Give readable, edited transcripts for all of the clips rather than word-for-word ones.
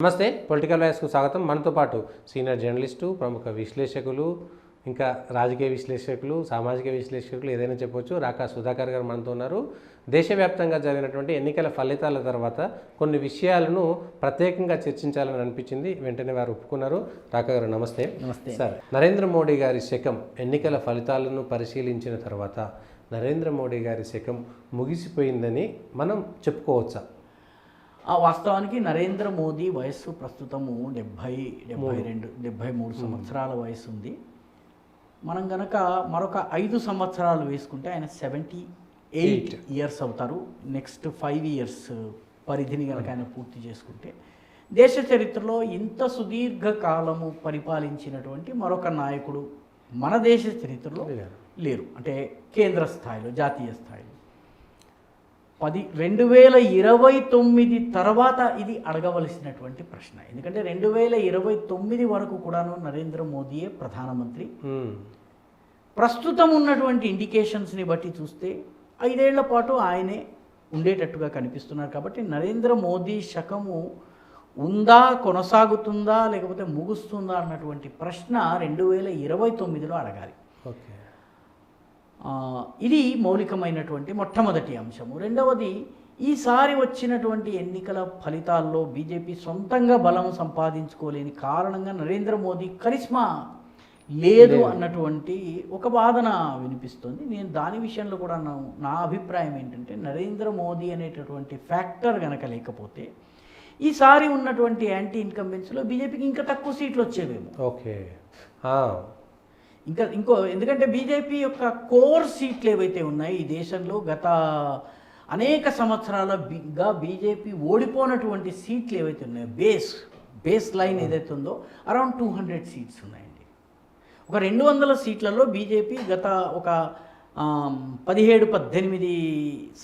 నమస్తే పొలిటికల్ వాయిస్కు స్వాగతం. మనతో పాటు సీనియర్ జర్నలిస్టు, ప్రముఖ విశ్లేషకులు, ఇంకా రాజకీయ విశ్లేషకులు, సామాజిక విశ్లేషకులు ఏదైనా చెప్పొచ్చు, రాకా సుధాకర్ గారు మనతో ఉన్నారు. దేశవ్యాప్తంగా జరిగినటువంటి ఎన్నికల ఫలితాల తర్వాత కొన్ని విషయాలను ప్రత్యేకంగా చర్చించాలని అనిపించింది. వెంటనే వారు ఒప్పుకున్నారు. రాకా గారు నమస్తే. నమస్తే సార్, నరేంద్ర మోడీ గారి శకం ఎన్నికల ఫలితాలను పరిశీలించిన తర్వాత నరేంద్ర మోడీ గారి శకం ముగిసిపోయిందని మనం చెప్పుకోవచ్చా? వాస్తవానికి నరేంద్ర మోదీ వయస్సు ప్రస్తుతము 73 సంవత్సరాల వయసు ఉంది. మనం గనక మరొక 5 సంవత్సరాలు వేసుకుంటే ఆయన 78 ఇయర్స్ అవుతారు. నెక్స్ట్ 5 ఇయర్స్ పరిధిని కనుక ఆయన పూర్తి చేసుకుంటే దేశ చరిత్రలో ఇంత సుదీర్ఘ కాలము పరిపాలించినటువంటి మరొక నాయకుడు మన దేశ చరిత్రలో లేరు. అంటే కేంద్ర స్థాయిలో, జాతీయ స్థాయిలో 2029 తర్వాత ఇది అడగవలసినటువంటి ప్రశ్న. ఎందుకంటే 2029 వరకు కూడాను నరేంద్ర మోదీయే ప్రధానమంత్రి. ప్రస్తుతం ఉన్నటువంటి ఇండికేషన్స్ని బట్టి చూస్తే 5 ఏళ్ల పాటు ఆయనే ఉండేటట్టుగా కనిపిస్తున్నారు. కాబట్టి నరేంద్ర మోదీ శకము ఉందా, కొనసాగుతుందా, లేకపోతే ముగుస్తుందా అన్నటువంటి ప్రశ్న 2029లో అడగాలి. ఓకే, ఇది మౌలికమైనటువంటి మొట్టమొదటి అంశము. రెండవది, ఈసారి వచ్చినటువంటి ఎన్నికల ఫలితాల్లో బీజేపీ సొంతంగా బలం సంపాదించుకోలేని కారణంగా నరేంద్ర మోదీ కరిష్మా లేదు అన్నటువంటి ఒక వాదన వినిపిస్తుంది. నేను దాని విషయంలో కూడా నా అభిప్రాయం ఏంటంటే, నరేంద్ర మోదీ అనేటటువంటి ఫ్యాక్టర్ కనుక లేకపోతే ఈసారి ఉన్నటువంటి యాంటీ ఇన్కంబెన్స్లో బీజేపీకి ఇంకా తక్కువ సీట్లు వచ్చేవేమో. ఓకే, ఎందుకంటే బీజేపీ యొక్క కోర్ సీట్లు ఏవైతే ఉన్నాయి ఈ దేశంలో గత అనేక సంవత్సరాలుగా బీజేపీ ఓడిపోయినటువంటి సీట్లు ఏవైతే ఉన్నాయో, బేస్ లైన్ ఏదైతే ఉందో అరౌండ్ 200 సీట్స్ ఉన్నాయండి. ఒక 200 సీట్లలో బీజేపీ గత ఒక 17-18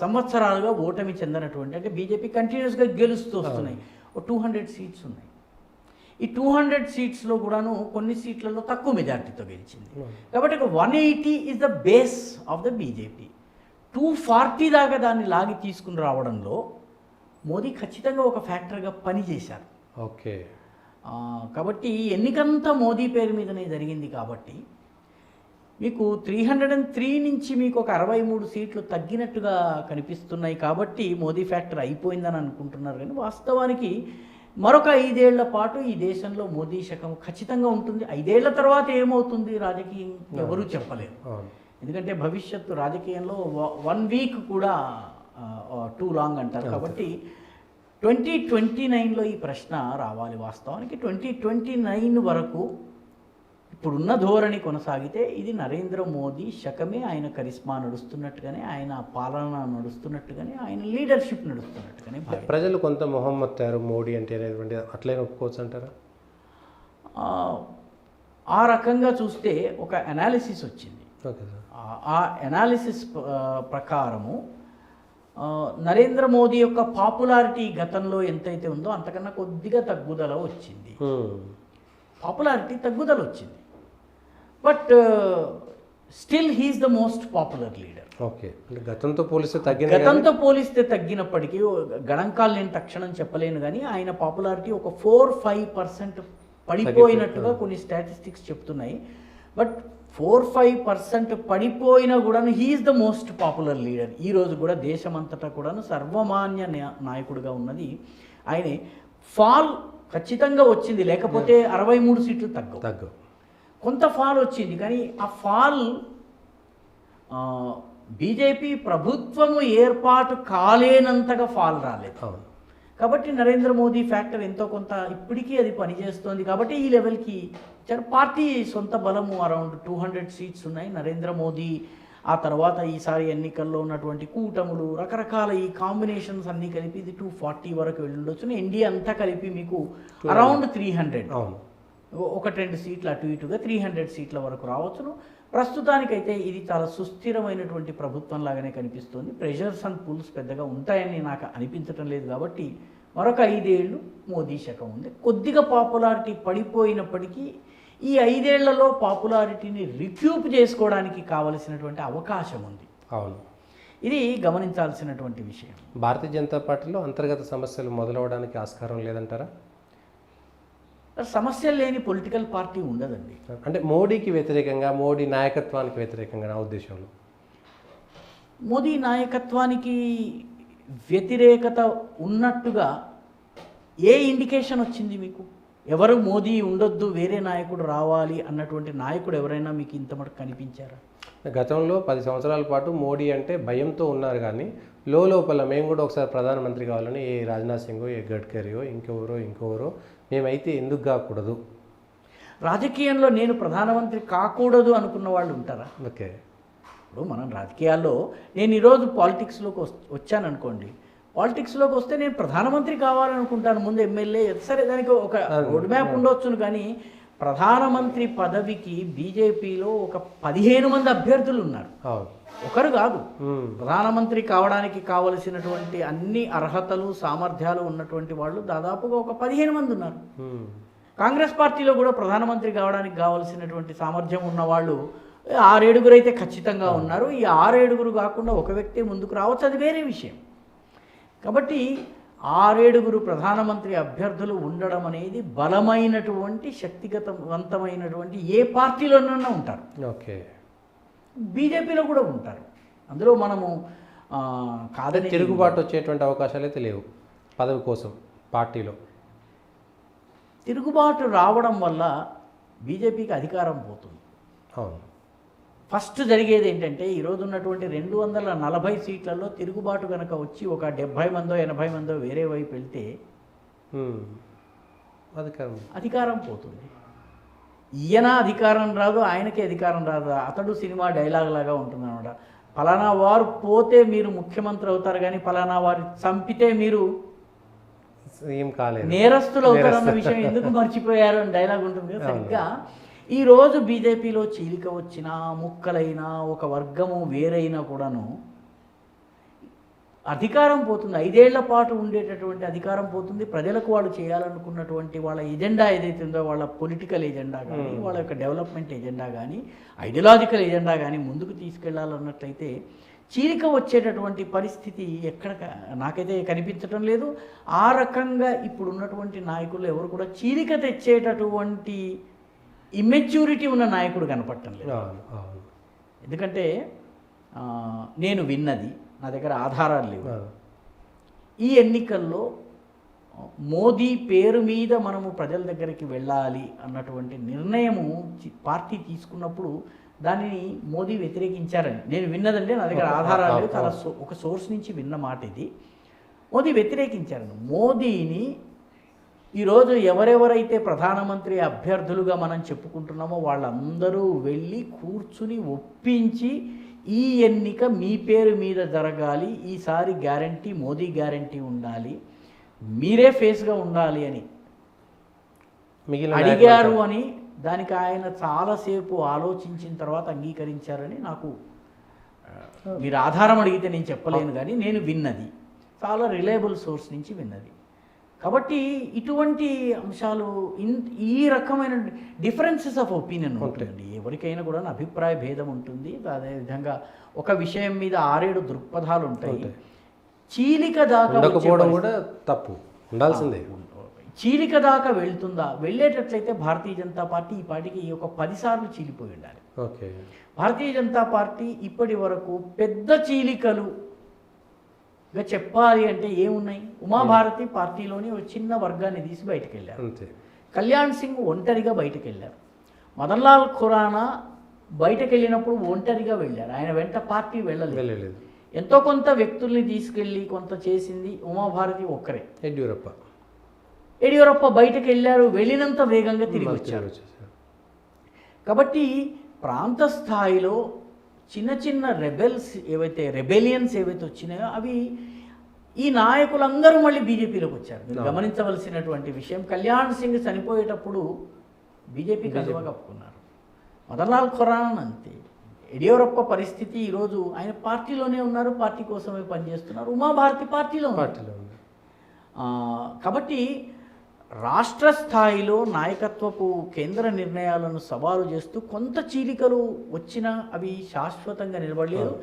సంవత్సరాలుగా ఓటమి చెందినటువంటి, అంటే బీజేపీ కంటిన్యూస్గా గెలుస్తూ వస్తున్నాయి. ఒక 200 సీట్స్ ఉన్నాయి. ఈ 200 సీట్స్లో కూడాను కొన్ని సీట్లలో తక్కువ మెజార్టీతో గెలిచింది. కాబట్టి ఒక 180 is the base of the BJP. 240 దాకా దాన్ని లాగి తీసుకుని రావడంలో మోదీ ఖచ్చితంగా ఒక ఫ్యాక్టర్గా పనిచేశారు. ఓకే, కాబట్టి ఎన్నికంతా మోదీ పేరు మీదనే జరిగింది. కాబట్టి మీకు 303 నుంచి మీకు ఒక 63 సీట్లు తగ్గినట్టుగా కనిపిస్తున్నాయి. కాబట్టి మోదీ ఫ్యాక్టర్ అయిపోయిందని అనుకుంటున్నారు. కానీ వాస్తవానికి మరొక 5 ఏళ్ల పాటు ఈ దేశంలో మోదీ శకం ఖచ్చితంగా ఉంటుంది. 5 ఏళ్ల తర్వాత ఏమవుతుంది రాజకీయం ఎవరూ చెప్పలేరు. ఎందుకంటే భవిష్యత్తు రాజకీయంలో 1 వీక్ కూడా టూ లాంగ్ అంటారు. కాబట్టి 2029లో ఈ ప్రశ్న రావాలి. వాస్తవానికి 2029 వరకు ఇప్పుడున్న ధోరణి కొనసాగితే ఇది నరేంద్ర మోదీ శకమే. ఆయన కరిష్మా నడుస్తున్నట్టుగానే, ఆయన పాలన నడుస్తున్నట్టుగానే, ఆయన లీడర్షిప్ నడుస్తున్నట్టుగానే. ప్రజలు కొంత మొహం మొత్తారు మోడీ అంటే అనేటువంటి, అట్లనే ఒప్పుకోవచ్చు అంటారా? ఆ రకంగా చూస్తే ఒక అనాలిసిస్ వచ్చింది. ఆ అనాలిసిస్ ప్రకారము నరేంద్ర మోదీ యొక్క పాపులారిటీ గతంలో ఎంతైతే ఉందో అంతకన్నా కొద్దిగా తగ్గుదల వచ్చింది. పాపులారిటీ తగ్గుదల వచ్చింది. But still he's the most popular leader. Okay, గతంతో పోలిస్తే తగ్గినప్పటికీ గణాంకాలు నేను తక్షణం చెప్పలేను. కానీ ఆయన పాపులారిటీ ఒక 4-5% పడిపోయినట్టుగా కొన్ని స్టాటిస్టిక్స్ చెప్తున్నాయి. బట్ 4-5% పడిపోయినా కూడా he's the most popular leader. ఈరోజు కూడా దేశమంతటా కూడా సర్వమాన్య నాయకుడిగా ఉన్నది ఆయనే. ఫాల్ ఖచ్చితంగా వచ్చింది, లేకపోతే 63 సీట్లు తగ్గవు. కొంత ఫాల్ వచ్చింది. కానీ ఆ ఫాల్ బీజేపీ ప్రభుత్వము ఏర్పాటు కాలేనంతగా ఫాల్ రాలేదు. కాబట్టి నరేంద్ర మోదీ ఫ్యాక్టర్ ఎంతో కొంత ఇప్పటికీ అది పనిచేస్తోంది. కాబట్టి ఈ లెవెల్కి పార్టీ సొంత బలము అరౌండ్ 200 సీట్స్ ఉన్నాయి. నరేంద్ర మోదీ ఆ తర్వాత ఈసారి ఎన్నికల్లో ఉన్నటువంటి కూటములు, రకరకాల ఈ కాంబినేషన్స్ అన్నీ కలిపి ఇది 240 వరకు వెళ్ళుండొచ్చు. ఎన్డీఏ అంతా కలిపి మీకు అరౌండ్ 300, 1-2 సీట్లు అటు ఇటుగా 300 సీట్ల వరకు రావచ్చును. ప్రస్తుతానికైతే ఇది చాలా సుస్థిరమైనటువంటి ప్రభుత్వం లాగానే కనిపిస్తుంది. ప్రెషర్స్ అండ్ పుల్స్ పెద్దగా ఉంటాయని నాకు అనిపించటం లేదు. కాబట్టి మరొక 5 ఏళ్ళు మోదీ శకం ఉంది. కొద్దిగా పాపులారిటీ పడిపోయినప్పటికీ ఈ 5 ఏళ్లలో పాపులారిటీని రిక్యూప్ చేసుకోవడానికి కావలసినటువంటి అవకాశం ఉంది. అవును, ఇది గమనించాల్సినటువంటి విషయం. భారతీయ జనతా పార్టీలో అంతర్గత సమస్యలు మొదలవడానికి ఆస్కారం లేదంటారా? సమస్యలు లేని పొలిటికల్ పార్టీ ఉండదండి. అంటే మోడీకి వ్యతిరేకంగా, మోడీ నాయకత్వానికి వ్యతిరేకంగా నా ఉద్దేశంలో. మోదీ నాయకత్వానికి వ్యతిరేకత ఉన్నట్టుగా ఏ ఇండికేషన్ వచ్చింది మీకు? ఎవరు మోదీ ఉండొద్దు, వేరే నాయకుడు రావాలి అన్నటువంటి నాయకుడు ఎవరైనా మీకు ఇంత మటుకు కనిపించారా? గతంలో 10 సంవత్సరాల పాటు మోడీ అంటే భయంతో ఉన్నారు, కానీ లోపల మేము కూడా ఒకసారి ప్రధానమంత్రి కావాలని ఏ రాజ్నాథ్ సింగో, ఏ గడ్కరీయో, ఇంకెవరో మేమైతే ఎందుకు కాకూడదు? రాజకీయంలో నేను ప్రధానమంత్రి కాకూడదు అనుకున్న వాళ్ళు ఉంటారా? ఓకే. ఇప్పుడు మనం రాజకీయాల్లో నేను ఈరోజు పాలిటిక్స్లోకి వచ్చాననుకోండి, పాలిటిక్స్లోకి వస్తే నేను ప్రధానమంత్రి కావాలనుకుంటాను, ముందు ఎమ్మెల్యే, సరే దానికి ఒక రోడ్ మ్యాప్ ఉండొచ్చును, కానీ ప్రధానమంత్రి పదవికి బీజేపీలో ఒక 15 మంది అభ్యర్థులు ఉన్నారు, ఒకరు కాదు. ప్రధానమంత్రి కావడానికి కావలసినటువంటి అన్ని అర్హతలు, సామర్థ్యాలు ఉన్నటువంటి వాళ్ళు దాదాపుగా ఒక 15 మంది ఉన్నారు. కాంగ్రెస్ పార్టీలో కూడా ప్రధానమంత్రి కావడానికి కావలసినటువంటి సామర్థ్యం ఉన్న వాళ్ళు 6-7 అయితే ఖచ్చితంగా ఉన్నారు. ఈ 6-7 కాకుండా ఒక వ్యక్తి ముందుకు రావచ్చు, అది వేరే విషయం. కాబట్టి 6-7 ప్రధానమంత్రి అభ్యర్థులు ఉండడం అనేది బలమైనటువంటి, శక్తిగతవంతమైనటువంటి ఏ పార్టీలోనైనా ఉంటారు. ఓకే. బీజేపీలో కూడా ఉంటారు. అందులో మనము కాదని తిరుగుబాటు వచ్చేటువంటి అవకాశాలు అయితే లేవు పదవి కోసం పార్టీలో. తిరుగుబాటు రావడం వల్ల బీజేపీకి అధికారం పోతుంది. అవును. ఫస్ట్ జరిగేది ఏంటంటే, ఈరోజు ఉన్నటువంటి 240 సీట్లలో తిరుగుబాటు కనుక వచ్చి ఒక 70 మందో 80 మందో వేరే వైపు వెళ్తే అధికారం పోతుంది. ఈయన అధికారం రాదు, ఆయనకి అధికారం రాదు. అతడు సినిమా డైలాగ్ లాగా ఉంటుంది అనమాట. ఫలానా వారు పోతే మీరు ముఖ్యమంత్రి అవుతారు, కానీ ఫలానా వారు చంపితే మీరు నేరస్తులు అవుతారన్న విషయం ఎందుకు మర్చిపోయారు అని డైలాగ్ ఉంటుంది కదా. సరిగ్గా ఈరోజు బీజేపీలో చీలిక వచ్చినా, ముక్కలైనా, ఒక వర్గము వేరైనా కూడాను అధికారం పోతుంది. 5 ఏళ్ల పాటు ఉండేటటువంటి అధికారం పోతుంది. ప్రజలకు వాళ్ళు చేయాలనుకున్నటువంటి వాళ్ళ ఎజెండా ఏదైతే ఉందో, వాళ్ళ పొలిటికల్ ఎజెండా కానీ, వాళ్ళ యొక్క డెవలప్మెంట్ ఎజెండా కానీ, ఐడియాలజికల్ ఎజెండా కానీ ముందుకు తీసుకెళ్లాలన్నట్లయితే చీలిక వచ్చేటటువంటి పరిస్థితి ఎక్కడ నాకైతే కనిపించడం లేదు. ఆ రకంగా ఇప్పుడు ఉన్నటువంటి నాయకులు ఎవరు కూడా చీలిక తెచ్చేటటువంటి ఇమ్మెచ్యూరిటీ ఉన్న నాయకుడు కనపడటం లేదు. ఎందుకంటే నేను విన్నది, నా దగ్గర ఆధారాలు లేవు, ఈ ఎన్నికల్లో మోదీ పేరు మీద మనము ప్రజల దగ్గరికి వెళ్ళాలి అన్నటువంటి నిర్ణయము పార్టీ తీసుకున్నప్పుడు దానిని మోదీ వ్యతిరేకించారని నేను విన్నదంటే, నా దగ్గర ఆధారాలు లేవు, చాలా ఒక సోర్స్ నుంచి విన్న మాట ఇది. మోదీ వ్యతిరేకించారని. మోదీని ఈరోజు ఎవరెవరైతే ప్రధానమంత్రి అభ్యర్థులుగా మనం చెప్పుకుంటున్నామో వాళ్ళందరూ వెళ్ళి కూర్చుని ఒప్పించి, ఈ ఎన్నిక మీ పేరు మీద జరగాలి, ఈసారి గ్యారంటీ మోదీ గ్యారంటీ ఉండాలి, మీరే ఫేస్గా ఉండాలి అని అడిగారు అని, దానికి ఆయన చాలాసేపు ఆలోచించిన తర్వాత అంగీకరించారని నాకు, మీరు ఆధారం అడిగితే నేను చెప్పలేను, కానీ నేను విన్నది చాలా రిలయబుల్ సోర్స్ నుంచి విన్నది. కాబట్టి ఇటువంటి అంశాలు, ఈ రకమైన డిఫరెన్సెస్ ఆఫ్ ఒపీనియన్ ఉంటుందండి. ఎవరికైనా కూడా అభిప్రాయ భేదం ఉంటుంది. అదేవిధంగా ఒక విషయం మీద 6-7 దృక్పథాలు ఉంటాయి. చీలిక దాకా కూడా తప్పు ఉండాల్సిందే. చీలిక దాకా వెళ్తుందా? వెళ్ళేటట్లయితే భారతీయ జనతా పార్టీ ఈ పార్టీకి ఒక 10 సార్లు చీలిపోయి ఉండాలి. ఓకే. భారతీయ జనతా పార్టీ ఇప్పటి వరకు పెద్ద చీలికలు చెప్పాలి అంటే ఏమున్నాయి? ఉమాభారతి పార్టీలోని ఒక చిన్న వర్గాన్ని తీసి బయటకు వెళ్ళారు. కళ్యాణ్ సింగ్ ఒంటరిగా బయటకు వెళ్ళారు. మదన్ లాల్ ఖురానా బయటకు వెళ్ళినప్పుడు ఒంటరిగా వెళ్ళారు, ఆయన వెంట పార్టీ వెళ్ళలేదు. ఎంతో కొంత వ్యక్తుల్ని తీసుకెళ్ళి కొంత చేసింది ఉమాభారతి ఒక్కరే. యడియూరప్ప బయటకు వెళ్ళారు, వెళ్ళినంత వేగంగా తిరిగి వచ్చారు. కాబట్టి ప్రాంత స్థాయిలో చిన్న చిన్న రెబెలియన్స్ ఏవైతే వచ్చినాయో అవి ఈ నాయకులందరూ మళ్ళీ బీజేపీలోకి వచ్చారు. మీరు గమనించవలసినటువంటి విషయం, కళ్యాణ్ సింగ్ చనిపోయేటప్పుడు బీజేపీ కండువా కప్పుకున్నారు. మదన్ లాల్ ఖురానా అంతే. యడియూరప్ప పరిస్థితి ఈరోజు ఆయన పార్టీలోనే ఉన్నారు, పార్టీ కోసమే పనిచేస్తున్నారు. ఉమాభారతి పార్టీలో ఉన్నారు. కాబట్టి రాష్ట్ర స్థాయిలో నాయకత్వపు కేంద్ర నిర్ణయాలను సవాలు చేస్తూ కొంత చీలికలు వచ్చినా అవి శాశ్వతంగా నిలబడలేదు.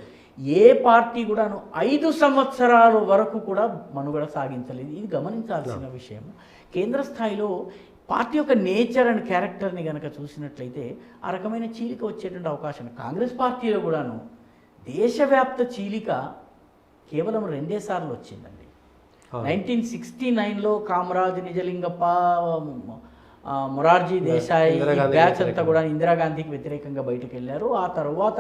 ఏ పార్టీ కూడాను 5 సంవత్సరాల వరకు కూడా మనుగడ సాగించలేదు. ఇది గమనించాల్సిన విషయం. కేంద్ర స్థాయిలో పార్టీ యొక్క నేచర్ అండ్ క్యారెక్టర్ని కనుక చూసినట్లయితే ఆ రకమైన చీలిక వచ్చేటువంటి అవకాశం కాంగ్రెస్ పార్టీలో కూడాను దేశవ్యాప్త చీలిక కేవలం 2 సార్లు వచ్చిందండి. 1969లో కామరాజ్, నిజలింగప్ప, మొరార్జీ దేశాయ్ బ్యాచ్ అంతా కూడా ఇందిరాగాంధీకి వ్యతిరేకంగా బయటకు వెళ్ళారు. ఆ తర్వాత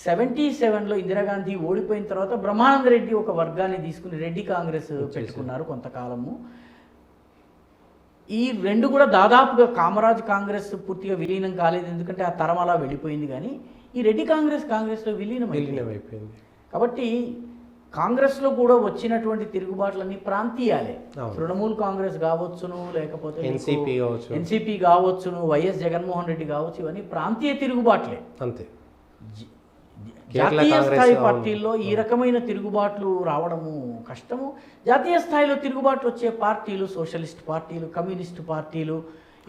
77లో ఇందిరాగాంధీ ఓడిపోయిన తర్వాత బ్రహ్మానంద రెడ్డి ఒక వర్గాన్ని తీసుకుని రెడ్డి కాంగ్రెస్ పెట్టుకున్నారు కొంతకాలము. ఈ రెండు కూడా దాదాపుగా కామరాజ్ కాంగ్రెస్ పూర్తిగా విలీనం కాలేదు, ఎందుకంటే ఆ తరం అలా వెళ్ళిపోయింది. కానీ ఈ రెడ్డి కాంగ్రెస్లో విలీనం అయిపోయింది. కాబట్టి కాంగ్రెస్లో కూడా వచ్చినటువంటి తిరుగుబాట్లన్నీ ప్రాంతీయాలే. తృణమూల్ కాంగ్రెస్ కావచ్చును, లేకపోతే ఎన్సీపీ కావచ్చును, వైఎస్ జగన్మోహన్ రెడ్డి కావచ్చు, ఇవన్నీ ప్రాంతీయ తిరుగుబాట్లే. అంతే. జాతీయ స్థాయి పార్టీల్లో ఈ రకమైన తిరుగుబాట్లు రావడము కష్టము. జాతీయ స్థాయిలో తిరుగుబాట్లు వచ్చే పార్టీలు సోషలిస్ట్ పార్టీలు, కమ్యూనిస్ట్ పార్టీలు,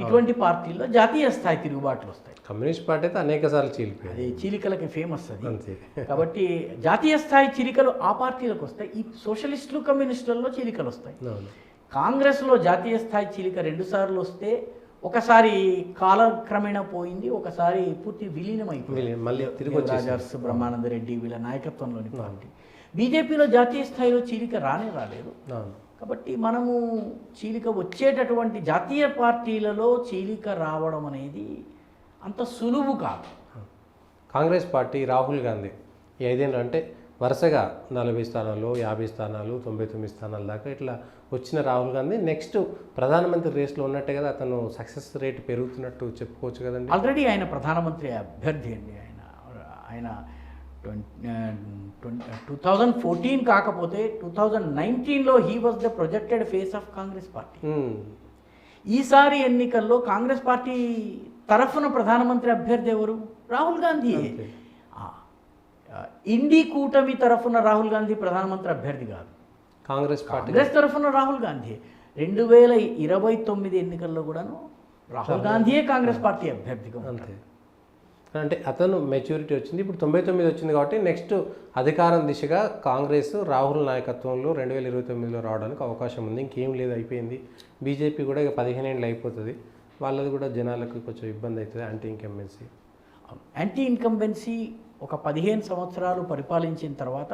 ఇటువంటి పార్టీల్లో జాతీయ స్థాయి తిరుగుబాట్లు వస్తాయి. కమ్యూనిస్ట్ పార్టీ అయితే అనేక సార్లు చీలిపోయింది, అది చీలికలకి ఫేమస్ అది. కాబట్టి జాతీయ స్థాయి చీలికలు ఆ పార్టీలకు వస్తాయి. ఈ సోషలిస్టులు కమ్యూనిస్టులలో చీలికలు వస్తాయి. కాంగ్రెస్లో జాతీయ స్థాయి చీలిక 2 సార్లు వస్తే ఒకసారి కాలక్రమేణా పోయింది, ఒకసారి పూర్తి విలీనం అయిపోయింది. రాజర్స్, బ్రహ్మానంద రెడ్డి వీళ్ళ నాయకత్వంలోని పార్టీ. బీజేపీలో జాతీయ స్థాయిలో చీలిక రాలేదు. కాబట్టి మనము చీలిక వచ్చేటటువంటి జాతీయ పార్టీలలో చీలిక రావడం అనేది అంత సులువు కాదు. కాంగ్రెస్ పార్టీ రాహుల్ గాంధీ 5 ఏళ్ళు అంటే వరుసగా 40 స్థానాలు, 50 స్థానాలు, 99 స్థానాల దాకా ఇట్లా వచ్చిన రాహుల్ గాంధీ నెక్స్ట్ ప్రధానమంత్రి రేస్లో ఉన్నట్టే కదా, అతను సక్సెస్ రేట్ పెరుగుతున్నట్టు చెప్పుకోవచ్చు కదండి. ఆల్రెడీ ఆయన ప్రధానమంత్రి అభ్యర్థి అండి. ఆయన 2014 కాకపోతే 2019లో he was the projected face of Congress party. ఈసారి ఎన్నికల్లో కాంగ్రెస్ పార్టీ తరఫున ప్రధానమంత్రి అభ్యర్థి ఎవరు? రాహుల్ గాంధీ. ఇండి కూటమి తరఫున రాహుల్ గాంధీ ప్రధానమంత్రి అభ్యర్థి కాదు, కాంగ్రెస్ తరఫున రాహుల్ గాంధీ. 2029 ఎన్నికల్లో కూడాను రాహుల్ గాంధీయే కాంగ్రెస్ పార్టీ అభ్యర్థిగా ఉంటారు. అంటే అతను మెచ్యూరిటీ వచ్చింది, ఇప్పుడు 99 వచ్చింది కాబట్టి నెక్స్ట్ అధికారం దిశగా కాంగ్రెస్ రాహుల్ నాయకత్వంలో 2029లో రావడానికి అవకాశం ఉంది. ఇంకేం లేదు, అయిపోయింది. బీజేపీ కూడా ఇక 15 ఏళ్ళు అయిపోతుంది, వాళ్ళది కూడా జనాలకు కొంచెం ఇబ్బంది అవుతుంది. యాంటీ ఇన్కంబెన్సీ ఒక 15 సంవత్సరాలు పరిపాలించిన తర్వాత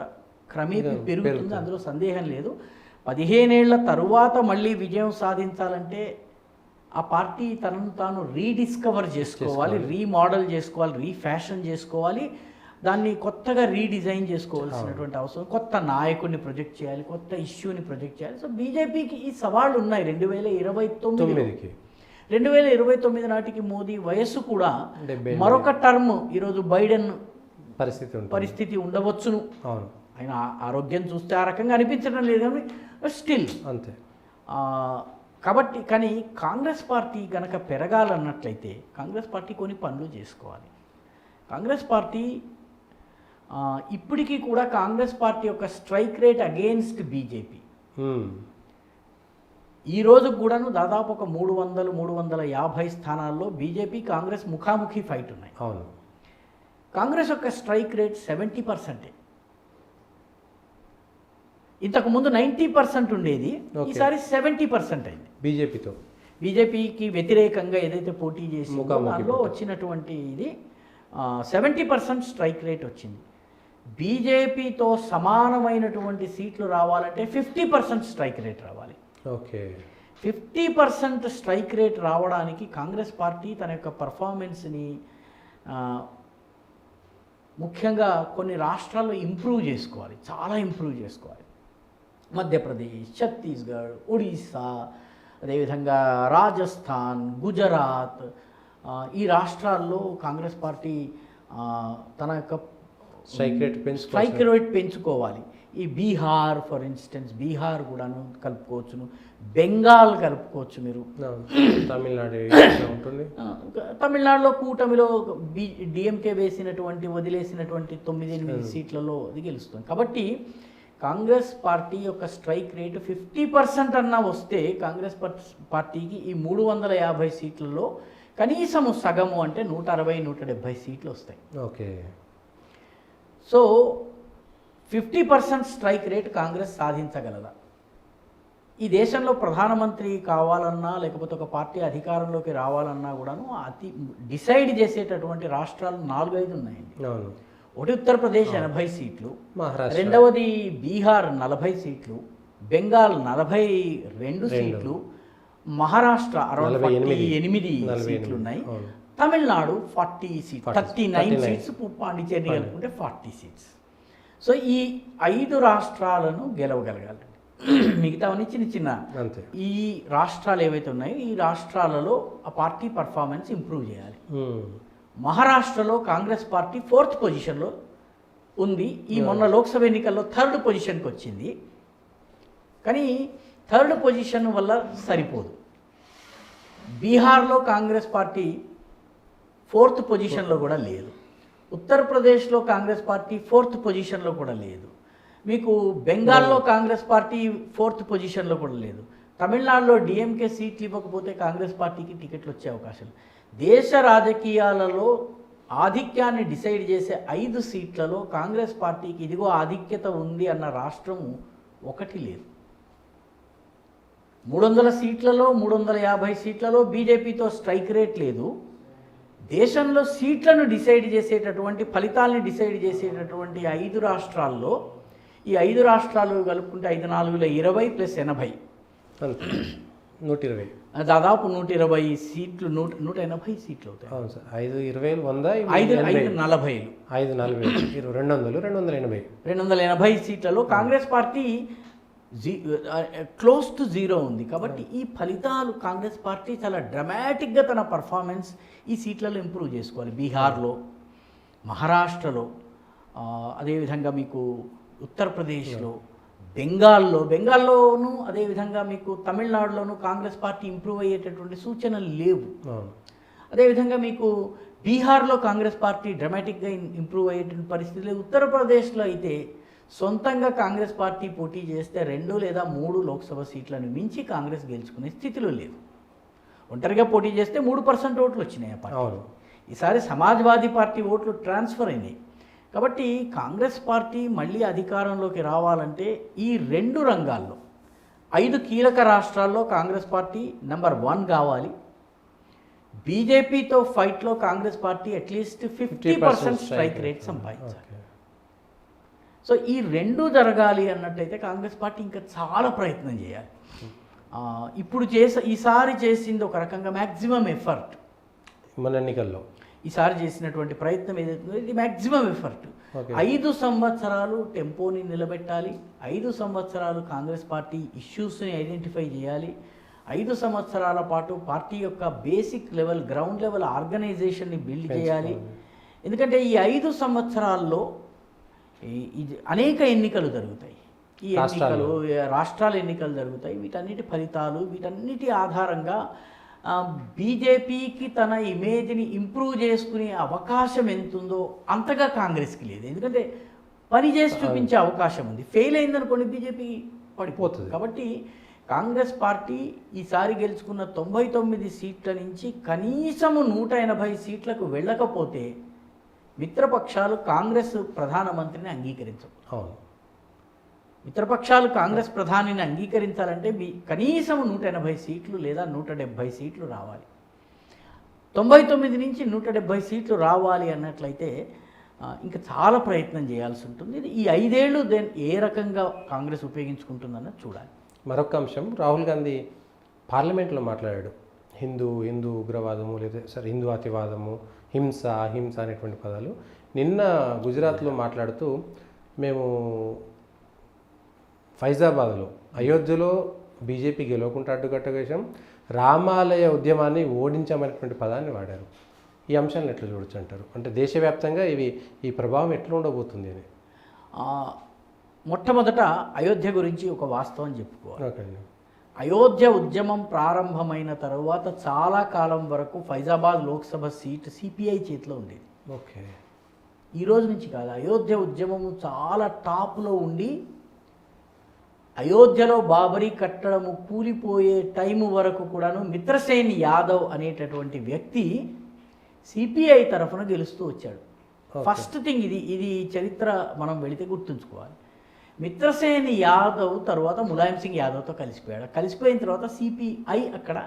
క్రమేపీ పెరుగుతుంది, అందులో సందేహం లేదు. 15 ఏళ్ల తరువాత మళ్ళీ విజయం సాధించాలంటే ఆ పార్టీ తనను తాను రీడిస్కవర్ చేసుకోవాలి, రీమోడల్ చేసుకోవాలి, రీఫ్యాషన్ చేసుకోవాలి, దాన్ని కొత్తగా రీడిజైన్ చేసుకోవాల్సినటువంటి అవసరం. కొత్త నాయకుడిని ప్రొజెక్ట్ చేయాలి, కొత్త ఇష్యూని ప్రొజెక్ట్ చేయాలి. సో బీజేపీకి ఈ సవాళ్ళు ఉన్నాయి. 2029 నాటికి మోదీ వయస్సు కూడా మరొక టర్మ్, ఈరోజు బైడెన్ పరిస్థితి ఉండవచ్చును. ఆయన ఆరోగ్యం చూస్తే ఆ రకంగా అనిపించడం లేదు, కానీ స్టిల్ అంతే. కాబట్టి కానీ కాంగ్రెస్ పార్టీ కనుక పెరగాలన్నట్లయితే కాంగ్రెస్ పార్టీ కొన్ని పనులు చేసుకోవాలి. కాంగ్రెస్ పార్టీ ఇప్పటికీ కూడా కాంగ్రెస్ పార్టీ యొక్క స్ట్రైక్ రేట్ అగెయిన్స్ట్ బీజేపీ ఈ రోజు కూడాను దాదాపు ఒక 300-350 స్థానాల్లో బీజేపీ కాంగ్రెస్ ముఖాముఖి ఫైట్ ఉన్నాయి. అవును. కాంగ్రెస్ యొక్క స్ట్రైక్ రేట్ 70%. ఇంతకుముందు 90% ఉండేది, ఈసారి 70% అయింది. బీజేపీకి వ్యతిరేకంగా ఏదైతే పోటీ చేసి దానిలో వచ్చినటువంటి ఇది 70% స్ట్రైక్ రేట్ వచ్చింది. బీజేపీతో సమానమైనటువంటి సీట్లు రావాలంటే 50% స్ట్రైక్ రేట్ రావాలి. 50% స్ట్రైక్ రేట్ రావడానికి కాంగ్రెస్ పార్టీ తన యొక్క పర్ఫార్మెన్స్ని ముఖ్యంగా కొన్ని రాష్ట్రాల్లో ఇంప్రూవ్ చేసుకోవాలి, చాలా ఇంప్రూవ్ చేసుకోవాలి. మధ్యప్రదేశ్, ఛత్తీస్గఢ్, ఒడిస్సా, అదేవిధంగా రాజస్థాన్, గుజరాత్, ఈ రాష్ట్రాల్లో కాంగ్రెస్ పార్టీ తన యొక్క స్ట్రైక్ రేట్ పెంచుకోవాలి. ఈ బీహార్ ఫర్ ఇన్స్టెన్స్, బీహార్ కూడాను కలుపుకోవచ్చును, బెంగాల్ కలుపుకోవచ్చు. మీరు తమిళనాడులో కూటమిలో డిఎంకే వదిలేసినటువంటి 9-8 సీట్లలో అది గెలుస్తుంది. కాబట్టి కాంగ్రెస్ పార్టీ యొక్క స్ట్రైక్ రేటు 50% అన్నా వస్తే కాంగ్రెస్ పార్టీకి ఈ 350 సీట్లలో కనీసము సగము అంటే 160-170 సీట్లు వస్తాయి. సో 50% స్ట్రైక్ రేట్ కాంగ్రెస్ సాధించగలదా? ఈ దేశంలో ప్రధానమంత్రి కావాలన్నా లేకపోతే ఒక పార్టీ అధికారంలోకి రావాలన్నా కూడాను అతి డిసైడ్ చేసేటటువంటి రాష్ట్రాలు 4-5 ఉన్నాయండి. అవును. ఒకటి ఉత్తరప్రదేశ్ 80 సీట్లు, మహారాష్ట్ర రెండవది బీహార్ 40 సీట్లు, బెంగాల్ 42 సీట్లు, మహారాష్ట్ర 48 సీట్లు ఉన్నాయి, తమిళనాడు 39 సీట్స్, పాండిచేరి కలుపుకుంటే 40 సీట్స్. సో ఈ 5 రాష్ట్రాలను గెలవగలగాలి. మిగతావన్నీ చిన్న చిన్న ఈ రాష్ట్రాలు ఏవైతే ఉన్నాయో ఈ రాష్ట్రాలలో ఆ పార్టీ పర్ఫార్మెన్స్ ఇంప్రూవ్ చేయాలి. మహారాష్ట్రలో కాంగ్రెస్ పార్టీ 4th పొజిషన్లో ఉంది. ఈ మొన్న లోక్సభ ఎన్నికల్లో 3rd పొజిషన్కి వచ్చింది. కానీ 3rd పొజిషన్ వల్ల సరిపోదు. బీహార్లో కాంగ్రెస్ పార్టీ 4th పొజిషన్లో కూడా లేదు. ఉత్తరప్రదేశ్లో కాంగ్రెస్ పార్టీ 4th పొజిషన్లో కూడా లేదు. మీకు బెంగాల్లో కాంగ్రెస్ పార్టీ 4th పొజిషన్లో కూడా లేదు. తమిళనాడులో డిఎంకే సీట్లు ఇవ్వకపోతే కాంగ్రెస్ పార్టీకి టికెట్లు వచ్చే అవకాశం. దేశ రాజకీయాలలో ఆధిక్యాన్ని డిసైడ్ చేసే 5 సీట్లలో కాంగ్రెస్ పార్టీకి ఇదిగో ఆధిక్యత ఉంది అన్న రాష్ట్రము ఒకటి లేదు. 300 సీట్లలో 350 సీట్లలో బీజేపీతో స్ట్రైక్ రేట్ లేదు. దేశంలో సీట్లను డిసైడ్ చేసేటటువంటి ఫలితాలని డిసైడ్ చేసేటటువంటి 5 రాష్ట్రాల్లో ఈ 5 రాష్ట్రాలు కలుపుకుంటే 5 4 20 + 80 120 దాదాపు 120 సీట్లు 180 సీట్లు అవుతాయి. అవును సార్. 5 20 100 5 40 5 40 200 280 సీట్లలో కాంగ్రెస్ పార్టీ క్లోజ్ టు 0 ఉంది. కాబట్టి ఈ ఫలితాలు కాంగ్రెస్ పార్టీ చాలా డ్రమాటిక్గా తన పర్ఫార్మెన్స్ ఈ సీట్లలో ఇంప్రూవ్ చేసుకోవాలి. బీహార్లో, మహారాష్ట్రలో, అదేవిధంగా మీకు ఉత్తరప్రదేశ్లో, బెంగాల్లోనూ అదేవిధంగా మీకు తమిళనాడులోనూ కాంగ్రెస్ పార్టీ ఇంప్రూవ్ అయ్యేటటువంటి సూచనలు లేవు. అదేవిధంగా మీకు బీహార్లో కాంగ్రెస్ పార్టీ డ్రమాటిక్గా ఇంప్రూవ్ అయ్యేటువంటి పరిస్థితి లేదు. ఉత్తరప్రదేశ్లో అయితే సొంతంగా కాంగ్రెస్ పార్టీ పోటీ చేస్తే 2 లేదా 3 లోక్సభ సీట్లను మించి కాంగ్రెస్ గెలుచుకునే స్థితిలో లేదు. ఒంటరిగా పోటీ చేస్తే 3% ఓట్లు వచ్చినాయి ఆ పార్టీ. ఈసారి సమాజ్వాదీ పార్టీ ఓట్లు ట్రాన్స్ఫర్ అయినాయి. కాబట్టి కాంగ్రెస్ పార్టీ మళ్ళీ అధికారంలోకి రావాలంటే ఈ 2 రంగాల్లో 5 కీలక రాష్ట్రాల్లో కాంగ్రెస్ పార్టీ నెంబర్ 1 కావాలి. బీజేపీతో ఫైట్లో Congress party at least 50% strike rate సంపాదించాలి. సో ఈ 2 జరగాలి అన్నట్టయితే కాంగ్రెస్ పార్టీ ఇంకా చాలా ప్రయత్నం చేయాలి. ఇప్పుడు ఈసారి చేసింది ఒక రకంగా మ్యాక్సిమం ఎఫర్ట్. మన ఎన్నికల్లో ఈసారి చేసినటువంటి ప్రయత్నం ఏదైతుందో ఇది మ్యాక్సిమం ఎఫర్ట్. 5 సంవత్సరాలు టెంపోని నిలబెట్టాలి. 5 సంవత్సరాలు కాంగ్రెస్ పార్టీ ఇష్యూస్ని ఐడెంటిఫై చేయాలి. 5 సంవత్సరాల పాటు పార్టీ యొక్క బేసిక్ లెవెల్, గ్రౌండ్ లెవెల్ ఆర్గనైజేషన్ని బిల్డ్ చేయాలి. ఎందుకంటే ఈ 5 సంవత్సరాల్లో అనేక ఎన్నికలు జరుగుతాయి. ఈ ఎన్నికలు రాష్ట్రాల ఎన్నికలు జరుగుతాయి. వీటన్నిటి ఫలితాలు, వీటన్నిటి ఆధారంగా బీజేపీకి తన ఇమేజ్ని ఇంప్రూవ్ చేసుకునే అవకాశం ఎంతుందో అంతగా కాంగ్రెస్కి లేదు. ఎందుకంటే పని చేసి చూపించే అవకాశం ఉంది. ఫెయిల్ అయిందనుకోండి బీజేపీ పడిపోతుంది. కాబట్టి కాంగ్రెస్ పార్టీ ఈసారి గెలుచుకున్న 99 సీట్ల నుంచి కనీసము 180 సీట్లకు వెళ్ళకపోతే మిత్రపక్షాలు కాంగ్రెస్ ప్రధానమంత్రిని అంగీకరించవు. మిత్రపక్షాలు కాంగ్రెస్ ప్రధానిని అంగీకరించాలంటే కనీసం 180 సీట్లు లేదా 170 సీట్లు రావాలి. 99 నుంచి 170 సీట్లు రావాలి అన్నట్లయితే ఇంకా చాలా ప్రయత్నం చేయాల్సి ఉంటుంది. ఈ 5 ఏళ్ళు ఏ రకంగా కాంగ్రెస్ ఉపయోగించుకుంటుందన్నది చూడాలి. మరొక అంశం, రాహుల్ గాంధీ పార్లమెంట్లో మాట్లాడాడు. హిందూ ఉగ్రవాదము లేదా హిందూ అతివాదము, హింస అనేటువంటి పదాలు. నిన్న గుజరాత్లో మాట్లాడుతూ మేము ఫైజాబాద్లో అయోధ్యలో బీజేపీ గెలవకుండా అడ్డుకట్టవేశాం, రామాలయ ఉద్యమాన్ని ఓడించామనేటువంటి పదాన్ని వాడారు. ఈ అంశాలను ఎట్లా చూడొచ్చు అంటారు? అంటే దేశవ్యాప్తంగా ఈ ప్రభావం ఎట్లా ఉండబోతుంది అని. మొట్టమొదట అయోధ్య గురించి ఒక వాస్తవం చెప్పుకోవాలి. ఓకే. అయోధ్య ఉద్యమం ప్రారంభమైన తరువాత చాలా కాలం వరకు ఫైజాబాద్ లోక్సభ సీట్ సిపిఐ చేతిలో ఉండేది. ఓకే. ఈ రోజు నుంచి కాదు, అయోధ్య ఉద్యమము చాలా టాప్లో ఉండి అయోధ్యలో బాబరీ కట్టడము కూలిపోయే టైము వరకు కూడాను మిత్రసేన్ యాదవ్ అనేటటువంటి వ్యక్తి సిపిఐ తరఫున గెలుస్తూ వచ్చాడు. ఫస్ట్ థింగ్ ఇది చరిత్ర మనం వెళితే గుర్తుంచుకోవాలి. మిత్రసేన్ యాదవ్ తర్వాత ములాయం సింగ్ యాదవ్తో కలిసిపోయాడు. కలిసిపోయిన తర్వాత సిపిఐ అక్కడ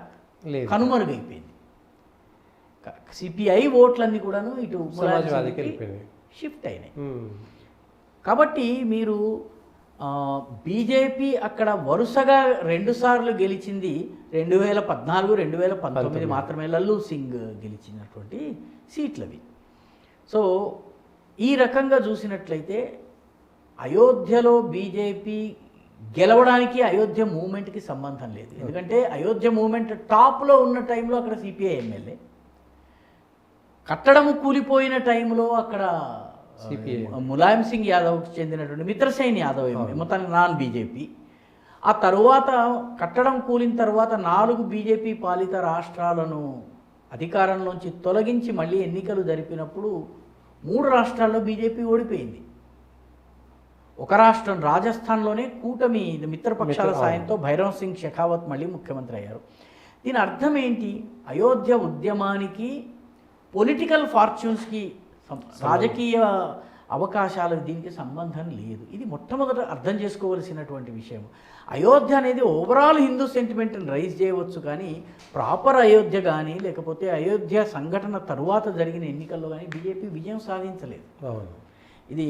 లేదు. కనుమరుగైపోయింది. సిపిఐ ఓట్లన్నీ కూడాను ఇటు ములాయం సమాజ్వాదీకి సింగ్కి వెళ్ళిపోయింది. షిఫ్ట్ అయినాయి. కాబట్టి మీరు బీజేపీ అక్కడ వరుసగా 2 సార్లు గెలిచింది 2014, 2019 మాత్రమే లల్లు సింగ్ గెలిచినటువంటి సీట్లవి. సో ఈ రకంగా చూసినట్లయితే అయోధ్యలో బీజేపీ గెలవడానికి అయోధ్య మూమెంట్కి సంబంధం లేదు. ఎందుకంటే అయోధ్య మూమెంట్ టాప్లో ఉన్న టైంలో అక్కడ సిపిఐ ఎమ్మెల్యే, కట్టడము కూలిపోయిన టైంలో అక్కడ ములాయం సింగ్ యాదవ్కి చెందినటువంటి మిత్రసేన్ యాదవ్ మొత్తానికి నాన్ బీజేపీ. ఆ తరువాత కట్టడం కూలిన తర్వాత 4 బీజేపీ పాలిత రాష్ట్రాలను అధికారంలోంచి తొలగించి మళ్ళీ ఎన్నికలు జరిపినప్పుడు 3 రాష్ట్రాల్లో బీజేపీ ఓడిపోయింది. ఒక రాష్ట్రం రాజస్థాన్లోనే కూటమి మిత్రపక్షాల సాయంతో భైరవ్ సింగ్ షెకావత్ మళ్ళీ ముఖ్యమంత్రి అయ్యారు. దీని అర్థం ఏంటి? అయోధ్య ఉద్యమానికి పొలిటికల్ ఫార్చ్యూన్స్కి రాజకీయ అవకాశాలకు దీనికి సంబంధం లేదు. ఇది మొట్టమొదట అర్థం చేసుకోవలసినటువంటి విషయం. అయోధ్య అనేది ఓవరాల్ హిందూ సెంటిమెంట్ని రైజ్ చేయవచ్చు, కానీ ప్రాపర్ అయోధ్య కానీ లేకపోతే అయోధ్య సంఘటన తరువాత జరిగిన ఎన్నికల్లో కానీ బీజేపీ విజయం సాధించలేదు. ఇది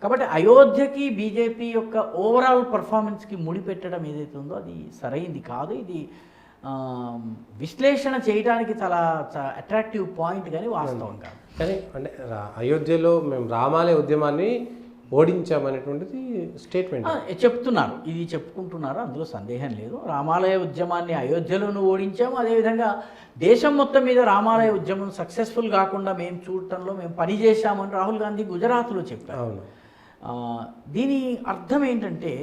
కాబట్టి అయోధ్యకి బీజేపీ యొక్క ఓవరాల్ పర్ఫార్మెన్స్కి ముడిపెట్టడం ఏదైతే ఉందో అది సరైంది కాదు. ఇది విశ్లేషణ చేయడానికి చాలా అట్రాక్టివ్ పాయింట్ కానీ వాస్తవం కాదు. కానీ అంటే అయోధ్యలో మేము రామాలయ ఉద్యమాన్ని ఓడించామనేటువంటిది స్టేట్మెంట్ చెప్తున్నారు, ఇది చెప్పుకుంటున్నారు, అందులో సందేహం లేదు. రామాలయ ఉద్యమాన్ని అయోధ్యలోనూ ఓడించాము, అదేవిధంగా దేశం మొత్తం మీద రామాలయ ఉద్యమం సక్సెస్ఫుల్ కాకుండా మేము చూడటంలో మేము పనిచేశామని రాహుల్ గాంధీ గుజరాత్లో చెప్పారు. దీని అర్థం ఏంటంటే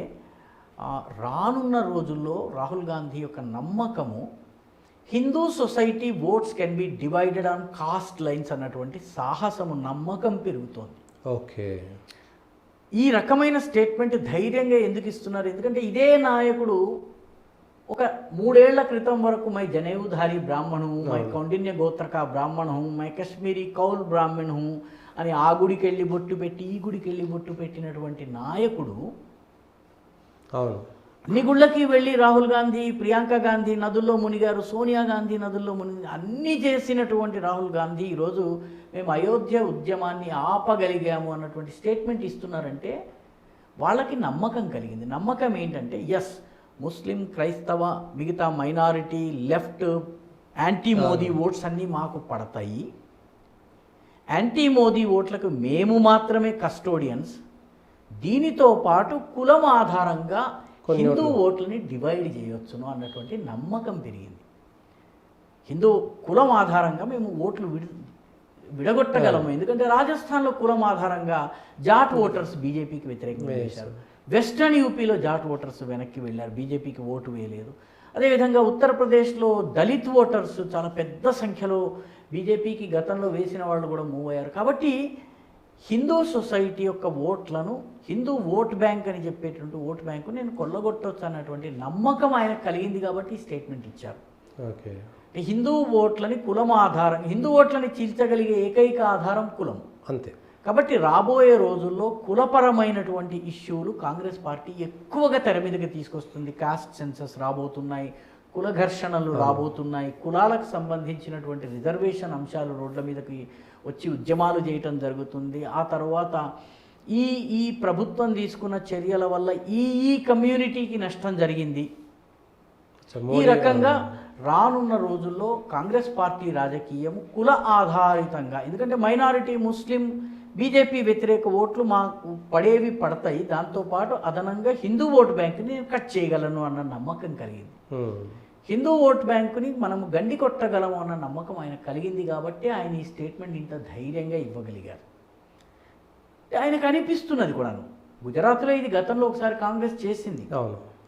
రానున్న రోజుల్లో రాహుల్ గాంధీ యొక్క నమ్మకము Hindu society votes can be divided on caste lines అన్నటువంటి సాహసము, నమ్మకం పెరుగుతోంది. ఓకే, ఈ రకమైన స్టేట్మెంట్ ధైర్యంగా ఎందుకు ఇస్తున్నారు? ఎందుకంటే ఇదే నాయకుడు ఒక 3 ఏళ్ల క్రితం వరకు మై జనేవుధారి బ్రాహ్మణు, మై కౌండిన్య గోత్రక బ్రాహ్మణు, మై కశ్మీరీ కౌల్ బ్రాహ్మణు అని ఆ గుడికి వెళ్ళి బొట్టు పెట్టి ఈ గుడికి వెళ్ళి బొట్టు పెట్టినటువంటి నాయకుడు అన్ని గుళ్ళకి వెళ్ళి రాహుల్ గాంధీ, ప్రియాంక గాంధీ నదుల్లో మునిగారు, సోనియా గాంధీ నదుల్లో మునిగి అన్నీ చేసినటువంటి రాహుల్ గాంధీ ఈరోజు మేము అయోధ్య ఉద్యమాన్ని ఆపగలిగాము అన్నటువంటి స్టేట్మెంట్ ఇస్తున్నారంటే వాళ్ళకి నమ్మకం కలిగింది. నమ్మకం ఏంటంటే ఎస్, ముస్లిం, క్రైస్తవ, మిగతా minority, left, anti Modi votes అన్నీ మాకు పడతాయి, యాంటీ మోదీ ఓట్లకు మేము మాత్రమే కస్టోడియన్స్, దీనితో పాటు కులం ఆధారంగా హిందూ ఓట్లని డివైడ్ చేయొచ్చును అన్నటువంటి నమ్మకం పెరిగింది. హిందూ కులం ఆధారంగా మేము ఓట్లు విడగొట్టగలము. ఎందుకంటే రాజస్థాన్లో కులం ఆధారంగా జాట్ ఓటర్స్ బీజేపీకి వ్యతిరేకంగా చేశారు, వెస్టర్న్ యూపీలో జాట్ ఓటర్స్ వెనక్కి వెళ్ళారు, బీజేపీకి ఓటు వేయలేదు. అదేవిధంగా ఉత్తరప్రదేశ్లో దళిత్ ఓటర్స్ చాలా పెద్ద సంఖ్యలో బీజేపీకి గతంలో వేసిన వాళ్ళు కూడా మూవ్ అయ్యారు. కాబట్టి హిందూ సొసైటీ యొక్క ఓట్లను, హిందూ ఓట్ బ్యాంక్ అని చెప్పేటువంటి ఓట్ బ్యాంకు నేను కొల్లగొట్టవచ్చు అన్నటువంటి నమ్మకం ఆయనకు కలిగింది కాబట్టి స్టేట్మెంట్ ఇచ్చారు. ఓకే, హిందూ ఓట్లని కులం ఆధారం, హిందూ ఓట్లని చీల్చగలిగే ఏకైక ఆధారం కులం, అంతే. కాబట్టి రాబోయే రోజుల్లో కులపరమైనటువంటి ఇష్యూలు కాంగ్రెస్ పార్టీ ఎక్కువగా తెర మీదకి తీసుకొస్తుంది. కాస్ట్ సెన్సస్ రాబోతున్నాయి, కుల ఘర్షణలు రాబోతున్నాయి, కులాలకు సంబంధించినటువంటి రిజర్వేషన్ అంశాలు రోడ్ల మీదకి వచ్చి ఉద్యమాలు చేయటం జరుగుతుంది. ఆ తర్వాత ఈ ప్రభుత్వం తీసుకున్న చర్యల వల్ల ఈ కమ్యూనిటీకి నష్టం జరిగింది. ఈ రకంగా రానున్న రోజుల్లో కాంగ్రెస్ పార్టీ రాజకీయం కుల ఆధారితంగా, ఎందుకంటే మైనారిటీ, ముస్లిం, బీజేపీ వ్యతిరేక ఓట్లు మాకు పడేవి పడతాయి, దాంతోపాటు అదనంగా హిందూ ఓటు బ్యాంకుని కట్ చేయగలను అన్న నమ్మకం కలిగింది. హిందూ ఓట్ బ్యాంకుని మనము గండి కొట్టగలము అన్న నమ్మకం ఆయన కలిగింది కాబట్టి ఆయన ఈ స్టేట్మెంట్ ఇంత ధైర్యంగా ఇవ్వగలిగారు. ఆయనకు అనిపిస్తున్నది కూడాను. గుజరాత్లో ఇది గతంలో ఒకసారి కాంగ్రెస్ చేసింది.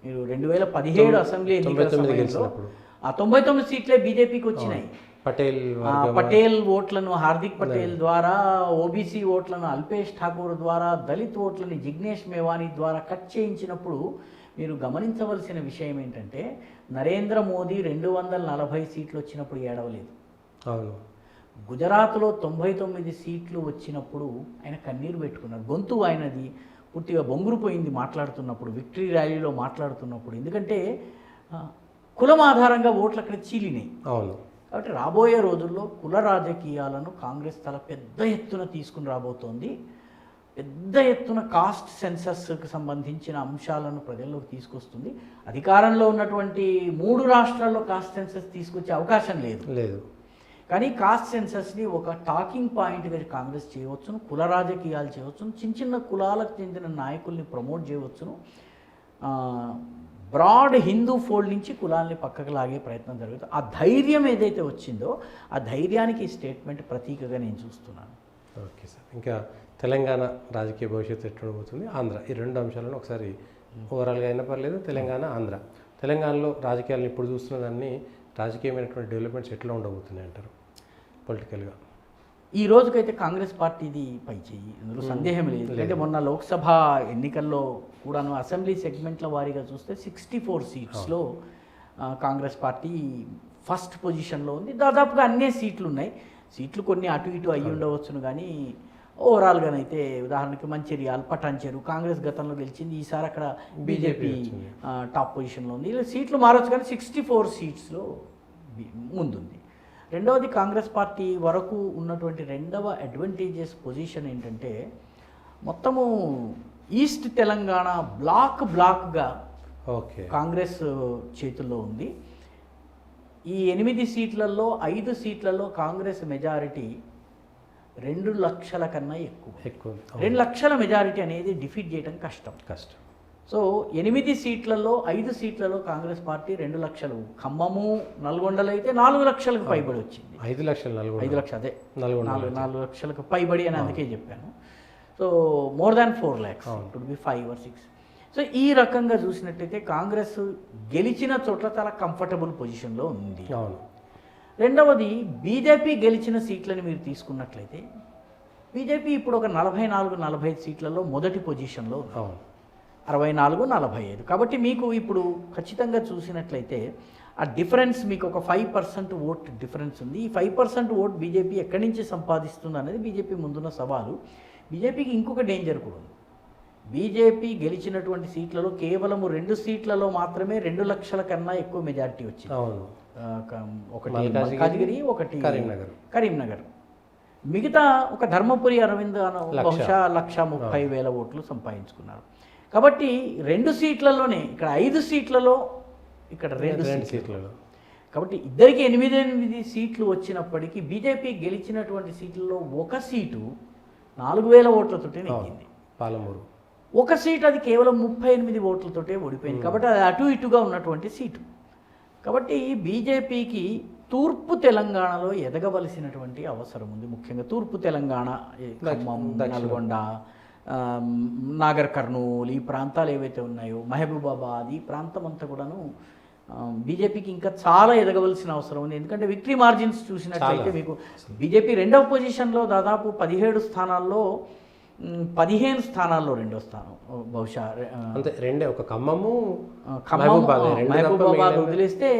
మీరు 2017 అసెంబ్లీ ఎన్నికల సమయంలో ఆ 99 సీట్లే బీజేపీకి వచ్చినాయి. పటేల్ ఓట్లను హార్దిక్ పటేల్ ద్వారా, ఓబీసీ ఓట్లను అల్పేష్ ఠాకూర్ ద్వారా, దళిత్ ఓట్లని జిగ్నేష్ మేవానీ ద్వారా కట్ చేయించినప్పుడు మీరు గమనించవలసిన విషయం ఏంటంటే నరేంద్ర మోదీ 240 సీట్లు వచ్చినప్పుడు ఏడవలేదు. గుజరాత్లో 99 సీట్లు వచ్చినప్పుడు ఆయన కన్నీరు పెట్టుకున్నారు. గొంతు ఆయనది పూర్తిగా బొంగురుపోయింది మాట్లాడుతున్నప్పుడు, విక్టరీ ర్యాలీలో మాట్లాడుతున్నప్పుడు. ఎందుకంటే కులం ఆధారంగా ఓట్లు అక్కడ చీలినాయి. అవును. కాబట్టి రాబోయే రోజుల్లో కుల రాజకీయాలను కాంగ్రెస్ చాలా పెద్ద ఎత్తున తీసుకుని రాబోతోంది. పెద్ద ఎత్తున కాస్ట్ సెన్సస్కి సంబంధించిన అంశాలను ప్రజల్లోకి తీసుకొస్తుంది. అధికారంలో ఉన్నటువంటి 3 రాష్ట్రాల్లో కాస్ట్ సెన్సస్ తీసుకొచ్చే అవకాశం లేదు. కానీ కాస్ట్ సెన్సస్ని ఒక టాకింగ్ పాయింట్గా కాంగ్రెస్ చేయవచ్చును, కుల రాజకీయాలు చేయవచ్చును, చిన్న చిన్న కులాలకు చెందిన నాయకుల్ని ప్రమోట్ చేయవచ్చును. బ్రాడ్ హిందూ ఫోల్డ్ నుంచి కులాల్ని పక్కకు లాగే ప్రయత్నం జరుగుతుంది. ఆ ధైర్యం ఏదైతే వచ్చిందో ఆ ధైర్యానికి ఈ స్టేట్మెంట్ ప్రతీకగా నేను చూస్తున్నాను. Okay sir. ఇంకా తెలంగాణ రాజకీయ భవిష్యత్తు ఎట్లా ఉండబోతుంది, ఆంధ్ర, ఈ 2 అంశాలను ఒకసారి ఓవరాల్గా అయినా పర్లేదు. తెలంగాణ, ఆంధ్ర. తెలంగాణలో రాజకీయాలను ఇప్పుడు చూస్తున్న దాన్ని రాజకీయమైనటువంటి డెవలప్మెంట్స్ ఎట్లా ఉండబోతున్నాయి అంటారు పొలిటికల్గా? ఈ రోజుకైతే కాంగ్రెస్ పార్టీది పై చెయ్యి, అందులో సందేహం లేదు. ఎందుకంటే మొన్న లోక్సభ ఎన్నికల్లో కూడాను అసెంబ్లీ సెగ్మెంట్ల వారీగా చూస్తే 64 సీట్స్లో కాంగ్రెస్ పార్టీ ఫస్ట్ పొజిషన్లో ఉంది. దాదాపుగా అన్నే సీట్లు ఉన్నాయి. సీట్లు కొన్ని అటు ఇటు అయ్యి ఉండవచ్చును, కానీ ఓవరాల్గానైతే ఉదాహరణకి మంచిర్యాల, పటాన్చెరు కాంగ్రెస్ గతంలో గెలిచింది. ఈసారి అక్కడ బీజేపీ టాప్ పొజిషన్లో ఉంది. ఇలా సీట్లు మారచ్చు, కానీ 64 సీట్స్లో ముందుంది. రెండవది, కాంగ్రెస్ పార్టీ వరకు ఉన్నటువంటి రెండవ అడ్వాంటేజెస్ పొజిషన్ ఏంటంటే మొత్తము ఈస్ట్ తెలంగాణ బ్లాక్గా కాంగ్రెస్ చేతుల్లో ఉంది. ఈ 8 సీట్లలో 5 సీట్లలో కాంగ్రెస్ మెజారిటీ 2 లక్షల కన్నా ఎక్కువ. 2 లక్షల మెజారిటీ అనేది డిఫీట్ చేయడం కష్టం. సో 8 సీట్లలో 5 సీట్లలో కాంగ్రెస్ పార్టీ 2 లక్షలు. ఖమ్మము, నల్గొండలో అయితే 4 లక్షలకు పైబడి వచ్చింది. 5 లక్షలు, 5 లక్షలు, అదే 4 లక్షలకు పైబడి అని అందుకే చెప్పాను. So more than 4 lakhs, it would be 5 or 6. So ఈ రకంగా చూసినట్లయితే కాంగ్రెస్ గెలిచిన చోట్ల చాలా కంఫర్టబుల్ పొజిషన్లో ఉంది. రెండవది, బీజేపీ గెలిచిన సీట్లని మీరు తీసుకున్నట్లయితే బీజేపీ ఇప్పుడు ఒక 44-45 సీట్లలో మొదటి పొజిషన్లో ఉంది. 64-45. కాబట్టి మీకు ఇప్పుడు ఖచ్చితంగా చూసినట్లయితే ఆ డిఫరెన్స్ మీకు ఒక 5% ఓట్ డిఫరెన్స్ ఉంది. ఈ 5% ఓట్ బీజేపీ ఎక్కడి నుంచి సంపాదిస్తుంది అనేది బీజేపీ ముందున్న సవాలు. బీజేపీకి ఇంకొక డేంజర్ కూడా ఉంది. బీజేపీ గెలిచినటువంటి సీట్లలో కేవలం 2 సీట్లలో మాత్రమే 2 లక్షల కన్నా ఎక్కువ మెజారిటీ వచ్చింది. ఒకటి మల్కాజ్గిరి, ఒకటి కరీంనగర్. మిగతా ఒక ధర్మపురి అరవింద్ బహుశా 1,30,000 ఓట్లు సంపాదించుకున్నారు. కాబట్టి 2 సీట్లలోనే, ఇక్కడ 5 సీట్లలో, ఇక్కడ 2 సీట్లలో, కాబట్టి ఇద్దరికి 8 సీట్లు వచ్చినప్పటికీ బీజేపీ గెలిచినటువంటి సీట్లలో ఒక సీటు 4,000 ఓట్లతోటే నెగ్గింది. పాలమూరు ఒక సీట్ అది కేవలం 38 ఓట్లతోటే ఓడిపోయింది. కాబట్టి అది అటు ఇటుగా ఉన్నటువంటి సీటు. కాబట్టి బీజేపీకి తూర్పు తెలంగాణలో ఎదగవలసినటువంటి అవసరం ఉంది. ముఖ్యంగా తూర్పు తెలంగాణ, ఖమ్మం, నల్గొండ, నాగర్ కర్నూలు, ఈ ప్రాంతాలు ఏవైతే ఉన్నాయో, మహబూబాబాద్, ఈ ప్రాంతం అంతా కూడాను బీజేపీకి ఇంకా చాలా ఎదగవలసిన అవసరం ఉంది. ఎందుకంటే విక్టరీ మార్జిన్స్ చూసినట్లయితే మీకు బీజేపీ రెండవ పొజిషన్లో దాదాపు 17 స్థానాల్లో 15 స్థానాల్లో రెండో స్థానం, బహుశా ఒక ఖమ్మము, మహబూబాబాద్ వదిలేస్తే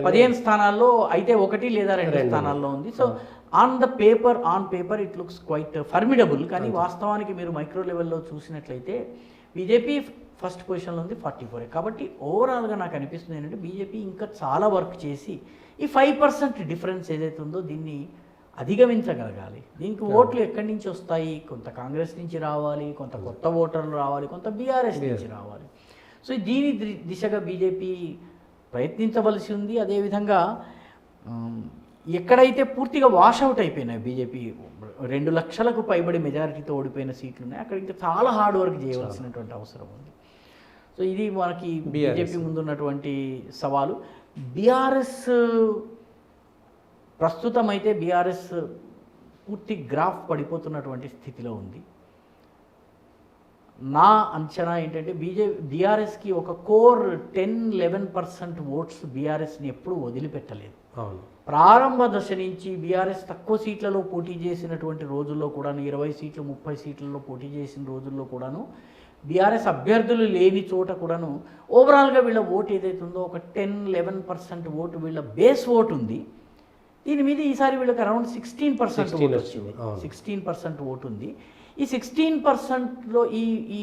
15 స్థానాల్లో అయితే 1 లేదా 2 స్థానాల్లో ఉంది. So on paper it looks quite formidable. కానీ వాస్తవానికి మీరు మైక్రో లెవెల్లో చూసినట్లయితే బీజేపీ ఫస్ట్ పొజిషన్లో ఉంది 44. కాబట్టి ఓవరాల్గా నాకు అనిపిస్తుంది ఏంటంటే బీజేపీ ఇంకా చాలా వర్క్ చేసి ఈ 5% డిఫరెన్స్ ఏదైతే ఉందో దీన్ని అధిగమించగలగాలి. దీనికి ఓట్లు ఎక్కడి నుంచి వస్తాయి? కొంత కాంగ్రెస్ నుంచి రావాలి, కొంత కొత్త ఓటర్లు రావాలి, కొంత బీఆర్ఎస్ నుంచి రావాలి. సో దీని దిశగా బీజేపీ ప్రయత్నించవలసి ఉంది. అదేవిధంగా ఎక్కడైతే పూర్తిగా వాషౌట్ అయిపోయినాయి, బీజేపీ 2 లక్షలకు పైబడి మెజారిటీతో ఓడిపోయిన సీట్లు ఉన్నాయి, అక్కడ ఇంకా చాలా హార్డ్ వర్క్ చేయవలసినటువంటి అవసరం ఉంది. సో ఇది మనకి బీజేపీ ముందున్నటువంటి సవాలు. బీఆర్ఎస్ ప్రస్తుతం అయితే బీఆర్ఎస్ పూర్తి గ్రాఫ్ పడిపోతున్నటువంటి స్థితిలో ఉంది. నా అంచనా ఏంటంటే బీఆర్ఎస్కి ఒక కోర్ 10-11% ఓట్స్ బీఆర్ఎస్ని ఎప్పుడూ వదిలిపెట్టలేదు. ప్రారంభ దశ నుంచి బీఆర్ఎస్ తక్కువ సీట్లలో పోటీ చేసినటువంటి రోజుల్లో కూడాను, 20 సీట్లు 30 సీట్లలో పోటీ చేసిన రోజుల్లో కూడాను, బీఆర్ఎస్ అభ్యర్థులు లేని చోట కూడాను ఓవరాల్గా వీళ్ళ ఓటు ఏదైతే ఉందో ఒక 10-11% ఓటు వీళ్ళ బేస్ ఓటు ఉంది. దీని మీద ఈసారి వీళ్ళకి అరౌండ్ 16% ఓటు వచ్చింది. 16% ఓటు ఉంది. ఈ 16%లో ఈ ఈ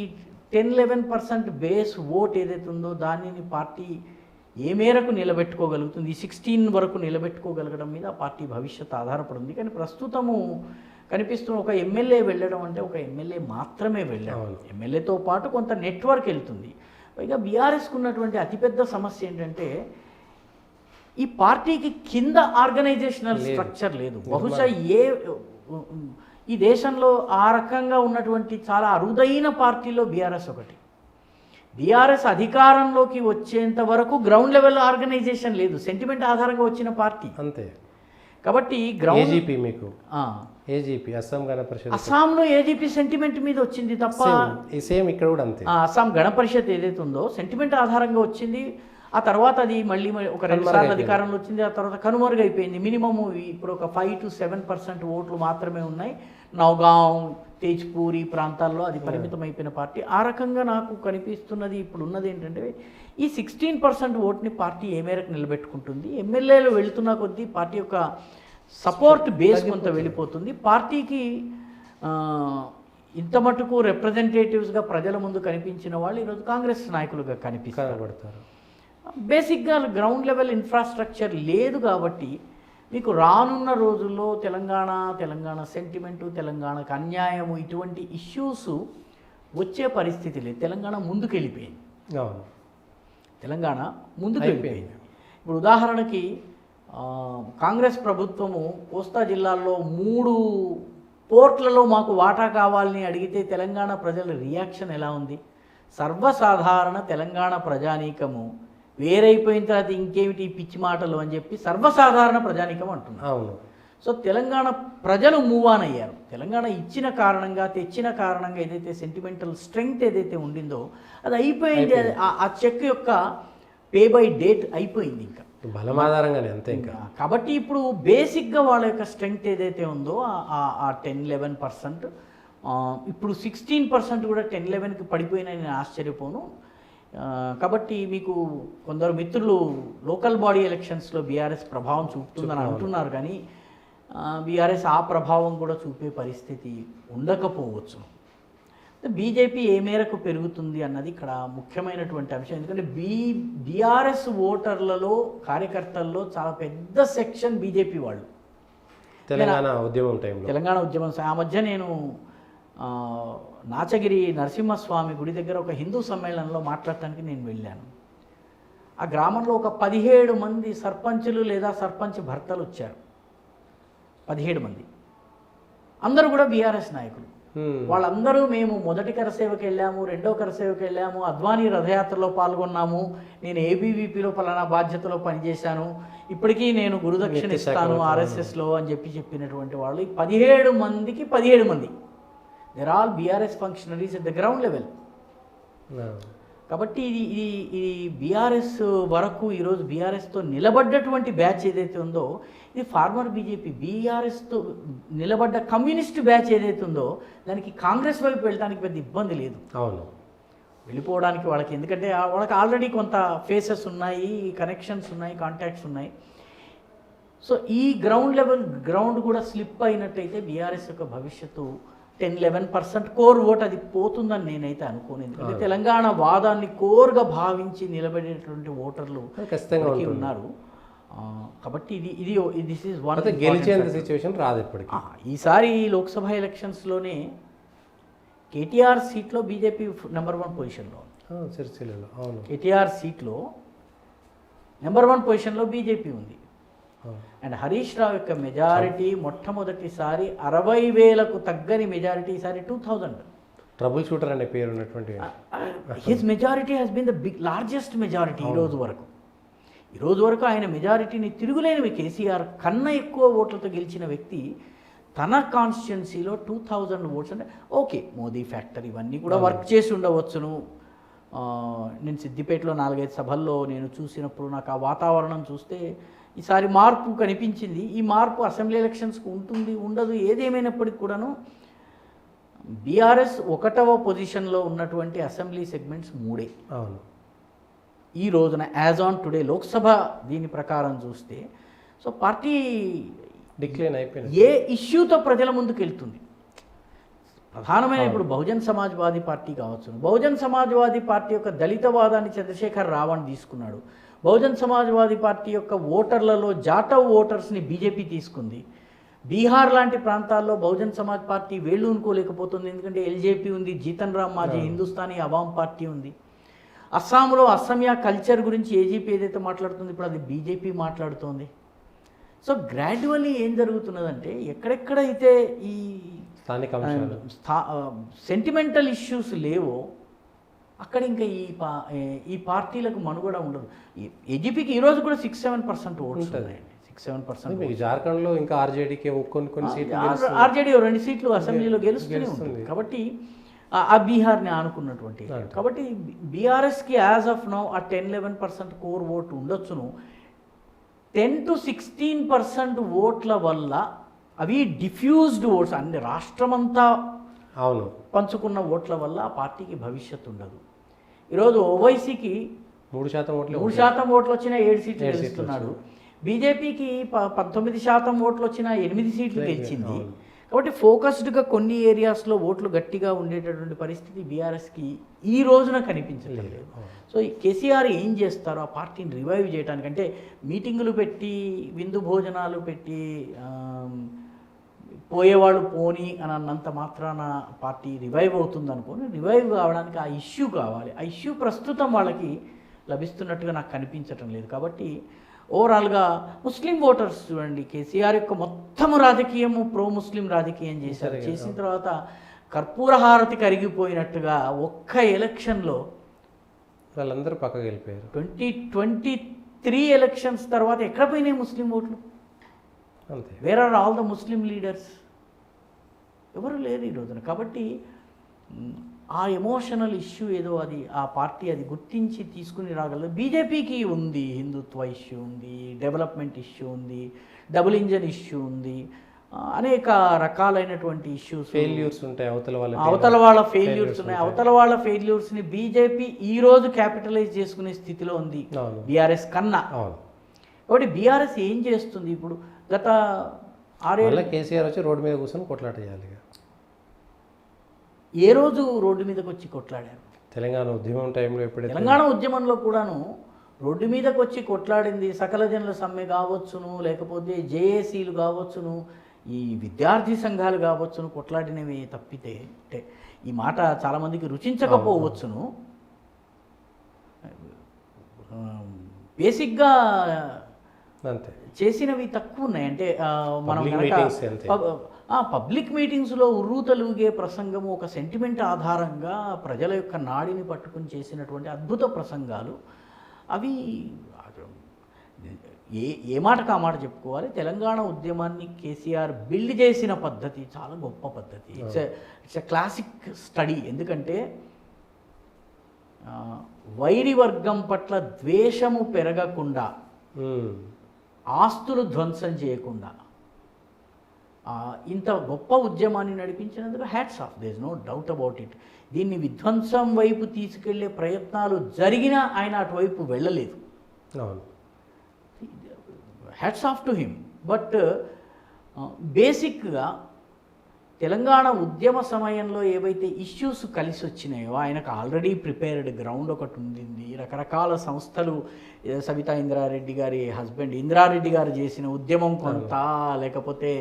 10-11% బేస్ ఓట్ ఏదైతే ఉందో దానిని పార్టీ ఏ మేరకు నిలబెట్టుకోగలుగుతుంది, ఈ 16 వరకు నిలబెట్టుకోగలగడం మీద ఆ పార్టీ భవిష్యత్తు ఆధారపడింది. కానీ ప్రస్తుతము కనిపిస్తున్న ఒక ఎమ్మెల్యే వెళ్ళడం అంటే ఒక ఎమ్మెల్యే మాత్రమే వెళ్ళడం, ఎమ్మెల్యేతో పాటు కొంత నెట్వర్క్ వెళ్తుంది. పైగా బీఆర్ఎస్కు ఉన్నటువంటి అతిపెద్ద సమస్య ఏంటంటే ఈ పార్టీకి కింద ఆర్గనైజేషనల్ స్ట్రక్చర్ లేదు. బహుశా ఈ దేశంలో ఆ రకంగా ఉన్నటువంటి చాలా అరుదైన పార్టీలో బీఆర్ఎస్ ఒకటి. బీఆర్ఎస్ అధికారంలోకి వచ్చేంత వరకు గ్రౌండ్ లెవెల్ ఆర్గనైజేషన్ లేదు, సెంటిమెంట్ ఆధారంగా వచ్చిన పార్టీ అంతే. కాబట్టి గ్రౌండ్ ఏజీపీ మీకు ఏజీపీ అస్సాం గణ పరిషత్, అస్సాంలో ఏజీపీ సెంటిమెంట్ మీద వచ్చింది తప్ప సేమ్ ఇక్కడ కూడా అంతే. అస్సాం గణ పరిషత్ ఏదైతే ఉందో సెంటిమెంట్ ఆధారంగా వచ్చింది. ఆ తర్వాత అది మళ్ళీ ఒక 2 సార్లు అధికారంలో వచ్చింది, ఆ తర్వాత కనుమరుగైపోయింది. మినిమము ఇప్పుడు ఒక 5-7% ఓట్లు మాత్రమే ఉన్నాయి. నౌగాం, తేజ్పూర్ ఈ ప్రాంతాల్లో అది పరిమితం అయిపోయిన పార్టీ. ఆ రకంగా నాకు కనిపిస్తున్నది ఇప్పుడు ఉన్నది ఏంటంటే ఈ 16% ఓట్ని పార్టీ ఏ మేరకు నిలబెట్టుకుంటుంది. ఎమ్మెల్యేలు వెళుతున్న కొద్దీ పార్టీ యొక్క సపోర్ట్ బేస్ కొంత వెళ్ళిపోతుంది. పార్టీకి ఇంత మటుకు రిప్రజెంటేటివ్స్గా ప్రజల ముందు కనిపించిన వాళ్ళు ఈరోజు కాంగ్రెస్ నాయకులుగా కనిపిస్తారు. బేసిక్గా గ్రౌండ్ లెవెల్ ఇన్ఫ్రాస్ట్రక్చర్ లేదు. కాబట్టి మీకు రానున్న రోజుల్లో తెలంగాణ సెంటిమెంటు, తెలంగాణకు అన్యాయము, ఇటువంటి ఇష్యూస్ వచ్చే పరిస్థితి లేదు. తెలంగాణ ముందుకు వెళ్ళిపోయింది. ఇప్పుడు ఉదాహరణకి కాంగ్రెస్ ప్రభుత్వము కోస్తా జిల్లాల్లో 3 పోర్ట్లలో మాకు వాటా కావాలని అడిగితే తెలంగాణ ప్రజల రియాక్షన్ ఎలా ఉంది? సర్వసాధారణ తెలంగాణ ప్రజానీకము వేరైపోయిన తర్వాత ఇంకేమిటి పిచ్చి మాటలు అని చెప్పి సర్వసాధారణ ప్రజానీకం అంటున్నారు. అవును. సో తెలంగాణ ప్రజలు మూవ్ ఆన్ అయ్యారు. తెలంగాణ ఇచ్చిన కారణంగా, తెచ్చిన కారణంగా ఏదైతే సెంటిమెంటల్ స్ట్రెంగ్త్ ఏదైతే ఉండిందో అది అయిపోయింది. ఆ చెక్ యొక్క పే బై డేట్ అయిపోయింది, ఇంకా బలం ఆధారంగానే అంతే. ఇంకా కాబట్టి ఇప్పుడు బేసిక్గా వాళ్ళ యొక్క స్ట్రెంగ్త్ ఏదైతే ఉందో ఆ 10-11%, ఇప్పుడు 16% కూడా 10-11కి పడిపోయినా నేను ఆశ్చర్యపోను. కాబట్టి మీకు కొందరు మిత్రులు లోకల్ బాడీ ఎలక్షన్స్లో బీఆర్ఎస్ ప్రభావం చూపుతుందని అంటున్నారు, కానీ బీఆర్ఎస్ ఆ ప్రభావం కూడా చూపే పరిస్థితి ఉండకపోవచ్చు. బీజేపీ ఏ మేరకు పెరుగుతుంది అన్నది ఇక్కడ ముఖ్యమైనటువంటి అంశం. ఎందుకంటే బీఆర్ఎస్ ఓటర్లలో, కార్యకర్తల్లో చాలా పెద్ద సెక్షన్ బీజేపీ వాళ్ళు. తెలంగాణ ఉద్యమం ఆ మధ్య నేను నాచగిరి నరసింహస్వామి గుడి దగ్గర ఒక హిందూ సమ్మేళనంలో మాట్లాడటానికి నేను వెళ్ళాను. ఆ గ్రామంలో ఒక 17 మంది సర్పంచులు లేదా సర్పంచ్ భర్తలు వచ్చారు. 17 మంది, అందరూ కూడా బీఆర్ఎస్ నాయకులు. వాళ్ళందరూ మేము మొదటి కరసేవకి వెళ్ళాము, రెండో కరసేవకి వెళ్ళాము, అద్వానీ రథయాత్రలో పాల్గొన్నాము, నేను ఏబీవీపీలో పలానా బాధ్యతలో పనిచేశాను, ఇప్పటికీ నేను గురుదక్షిణ ఇస్తాను ఆర్ఎస్ఎస్లో అని చెప్పినటువంటి వాళ్ళు 17 మందికి 17 మంది they're all BRS functionaries at the ground level. కాబట్టి ఇది బీఆర్ఎస్ వరకు ఈరోజు బీఆర్ఎస్తో నిలబడ్డటువంటి బ్యాచ్ ఏదైతే ఉందో ఇది ఫార్మర్ బీజేపీ. బీఆర్ఎస్తో నిలబడ్డ కమ్యూనిస్ట్ బ్యాచ్ ఏదైతే ఉందో దానికి కాంగ్రెస్ వైపు వెళ్ళడానికి పెద్ద ఇబ్బంది లేదు. అవును, వెళ్ళిపోవడానికి వాళ్ళకి, ఎందుకంటే వాళ్ళకి ఆల్రెడీ కొంత ఫేసెస్ ఉన్నాయి, కనెక్షన్స్ ఉన్నాయి, కాంటాక్ట్స్ ఉన్నాయి. సో ఈ గ్రౌండ్ కూడా స్లిప్ అయినట్టయితే బీఆర్ఎస్ యొక్క భవిష్యత్తు 10-11% కోర్ ఓట్ అది పోతుందని నేనైతే అనుకోను. ఎందుకంటే తెలంగాణ వాదాన్ని కోర్గా భావించి నిలబడేటువంటి ఓటర్లు ఉన్నారు. కాబట్టి దిస్ ఈజ్ వన్ గెలిచేంత సిచ్యువేషన్ రాదు ఇప్పటికీ. ఈసారి లోక్సభ ఎలక్షన్స్లోనే కేటీఆర్ సీట్లో బీజేపీ నెంబర్ 1 పొజిషన్లో, కేటీఆర్ సీట్లో నెంబర్ 1 పొజిషన్లో బీజేపీ ఉంది. అండ్ హరీష్ రావు యొక్క మెజారిటీ మొట్టమొదటిసారి 60,000కు తగ్గని మెజారిటీ, ఈసారి 2000. ట్రబుల్ షూటర్ అనే పేరు ఉన్నటువంటి his majority has been the largest majority ఈ రోజు వరకు ఆయన మెజారిటీని తిరుగులేనివి. కేసీఆర్ కన్నా ఎక్కువ ఓట్లతో గెలిచిన వ్యక్తి తన కాన్స్టిట్యున్సీలో 2000 ఓట్స్ అంటే ఓకే, మోదీ ఫ్యాక్టర్ ఇవన్నీ కూడా వర్క్ చేసి ఉండవచ్చును. నేను సిద్దిపేటలో 4-5 సభల్లో నేను చూసినప్పుడు నాకు ఆ వాతావరణం చూస్తే ఈసారి మార్పు కనిపించింది. ఈ మార్పు అసెంబ్లీ ఎలక్షన్స్కి ఉంటుంది ఉండదు, ఏదేమైనప్పటికీ కూడాను బీఆర్ఎస్ 1వ పొజిషన్లో ఉన్నటువంటి అసెంబ్లీ సెగ్మెంట్స్ 3. అవును, ఈ రోజున యాజ్ ఆన్ టుడే లోక్సభ దీని ప్రకారం చూస్తే సో పార్టీ డిక్లైన్ అయిపోయింది. ఏ ఇష్యూతో ప్రజల ముందుకు వెళ్తుంది? ప్రధానమైన ఇప్పుడు బహుజన్ సమాజ్వాదీ పార్టీ కావచ్చు. బహుజన్ సమాజ్వాదీ పార్టీ యొక్క దళితవాదాన్ని చంద్రశేఖర్ రావణ్ తీసుకున్నాడు. బహుజన్ సమాజ్వాదీ పార్టీ యొక్క ఓటర్లలో జాటవ్ ఓటర్స్ని బీజేపీ తీసుకుంది. బీహార్ లాంటి ప్రాంతాల్లో బహుజన్ సమాజ్ పార్టీ వేళ్ళూనుకోలేకపోతుంది, ఎందుకంటే ఎల్జేపీ ఉంది, జీతన్ రామ్ మాజీ హిందుస్థానీ అవామ్ పార్టీ ఉంది. అస్సాంలో అస్సామియా కల్చర్ గురించి ఏజీపీ ఏదైతే మాట్లాడుతుంది ఇప్పుడు అది బీజేపీ మాట్లాడుతోంది. సో గ్రాడ్యువల్లీ ఏం జరుగుతున్నదంటే ఎక్కడెక్కడైతే ఈ స్థానిక అంశాలు సెంటిమెంటల్ ఇష్యూస్ లేవో అక్కడ ఇంకా ఈ పార్టీలకు మనుగడ ఉండదు. ఏజీపీకి ఈరోజు కూడా 6-7% ఓట్స్ ఉన్నాయండి. 6-7%. మీకు జార్ఖండ్లో ఇంకా ఆర్జేడీకి కొన్ని సీట్లు ఆర్జేడీ 2 సీట్లు అసెంబ్లీలో గెలుస్తూనే ఉంటుంది. కాబట్టి ఆ బీహార్ని ఆనుకున్నటువంటి, కాబట్టి బీఆర్ఎస్కి యాజ్ ఆఫ్ నౌ ఆ 10-11% కోర్ ఓటు ఉండొచ్చును. 10-16% ఓట్ల వల్ల అవి డిఫ్యూజ్డ్ ఓట్స్, అన్ని రాష్ట్రమంతా అవును పంచుకున్న ఓట్ల వల్ల ఆ పార్టీకి భవిష్యత్తు ఉండదు. ఈరోజు ఓవైసీకి 3% ఓట్లు వచ్చినా 7 సీట్లు గెలుస్తున్నాడు. బీజేపీకి 19% ఓట్లు వచ్చినా 8 సీట్లు గెలిచింది. కాబట్టి ఫోకస్డ్గా కొన్ని ఏరియాస్లో ఓట్లు గట్టిగా ఉండేటటువంటి పరిస్థితి బీఆర్ఎస్కి ఈ రోజున కనిపించలేదు. సో కేసీఆర్ ఏం చేస్తారో ఆ పార్టీని రివైవ్ చేయడానికి, అంటే మీటింగులు పెట్టి విందు భోజనాలు పెట్టి పోయేవాళ్ళు పోని అని అన్నంత మాత్రాన పార్టీ రివైవ్ అవుతుంది అనుకోని, రివైవ్ కావడానికి ఆ ఇష్యూ కావాలి. ఆ ఇష్యూ ప్రస్తుతం వాళ్ళకి లభిస్తున్నట్టుగా నాకు కనిపించటం లేదు. కాబట్టి ఓవరాల్గా ముస్లిం ఓటర్స్ చూడండి, కేసీఆర్ యొక్క మొత్తం రాజకీయము ప్రో ముస్లిం రాజకీయం చేశారు. చేసిన తర్వాత కర్పూర హారతి కరిగిపోయినట్టుగా ఒక్క ఎలక్షన్లో వాళ్ళందరూ పక్కకి వెళ్ళిపోయారు. 2023 ఎలక్షన్స్ తర్వాత ఎక్కడ పోయినాయి ముస్లిం ఓట్లు? అంతే. Where are all the Muslim leaders? ఎవరు లేరు ఈ రోజున. కాబట్టి ఆ ఎమోషనల్ ఇష్యూ ఏదో అది ఆ పార్టీ అది గుర్తించి తీసుకుని రాగలదు. బీజేపీకి ఉంది, హిందుత్వ ఇష్యూ ఉంది, డెవలప్మెంట్ ఇష్యూ ఉంది, డబుల్ ఇంజన్ ఇష్యూ ఉంది, అనేక రకాలైనటువంటి ఇష్యూస్, ఫెయిల్యూర్స్ ఉంటాయి, అవతల వాళ్ళ ఫెయిల్యూర్స్ ఉన్నాయి. అవతల వాళ్ళ ఫెయిల్యూర్స్ని బీజేపీ ఈరోజు క్యాపిటలైజ్ చేసుకునే స్థితిలో ఉంది బీఆర్ఎస్ కన్నా. కాబట్టి బీఆర్ఎస్ ఏం చేస్తుంది ఇప్పుడు? గత 6 ఏళ్ళ కేసీఆర్ వచ్చి రోడ్డు మీద కూర్చొని కొట్లాట చేయాలి. ఏ రోజు రోడ్డు మీదకి వచ్చి కొట్లాడారు? తెలంగాణ ఉద్యమం టైంలో ఎప్పుడైతే తెలంగాణ ఉద్యమంలో కూడాను రోడ్డు మీదకి వచ్చి కొట్లాడింది సకల జనుల సమ్మె కావచ్చును, లేకపోతే జేఏసీలు కావచ్చును, ఈ విద్యార్థి సంఘాలు కావచ్చును, కొట్లాడినవి తప్పితే, అంటే ఈ మాట చాలామందికి రుచించకపోవచ్చును, బేసిక్గా అంతే చేసినవి తక్కువ ఉన్నాయి. అంటే మనం పబ్లిక్ మీటింగ్స్లో ఉర్రూతలుగే ప్రసంగము, ఒక సెంటిమెంట్ ఆధారంగా ప్రజల యొక్క నాడిని పట్టుకుని చేసినటువంటి అద్భుత ప్రసంగాలు అవి ఏ మాటకు ఆ మాట చెప్పుకోవాలి. తెలంగాణ ఉద్యమాన్ని కేసీఆర్ బిల్డ్ చేసిన పద్ధతి చాలా గొప్ప పద్ధతి. It's a classic study. ఎందుకంటే వైరి వర్గం పట్ల ద్వేషము పెరగకుండా, ఆస్తులు ధ్వంసం చేయకుండా ఇంత గొప్ప ఉద్యమాన్ని నడిపించినందుకు hats off, there is no doubt about it. దీన్ని విధ్వంసం వైపు తీసుకెళ్లే ప్రయత్నాలు జరిగినా ఆయన అటువైపు వెళ్ళలేదు. Hats off to him. But బేసిక్గా తెలంగాణ ఉద్యమ సమయంలో ఏవైతే ఇష్యూస్ కలిసి వచ్చినాయో ఆయనకు ఆల్రెడీ ప్రిపేర్డ్ గ్రౌండ్ ఒకటి ఉండింది. రకరకాల సంస్థలు, సబితా ఇంద్రారెడ్డి గారి హస్బెండ్ ఇంద్రారెడ్డి గారు చేసిన ఉద్యమం కొంత, లేకపోతే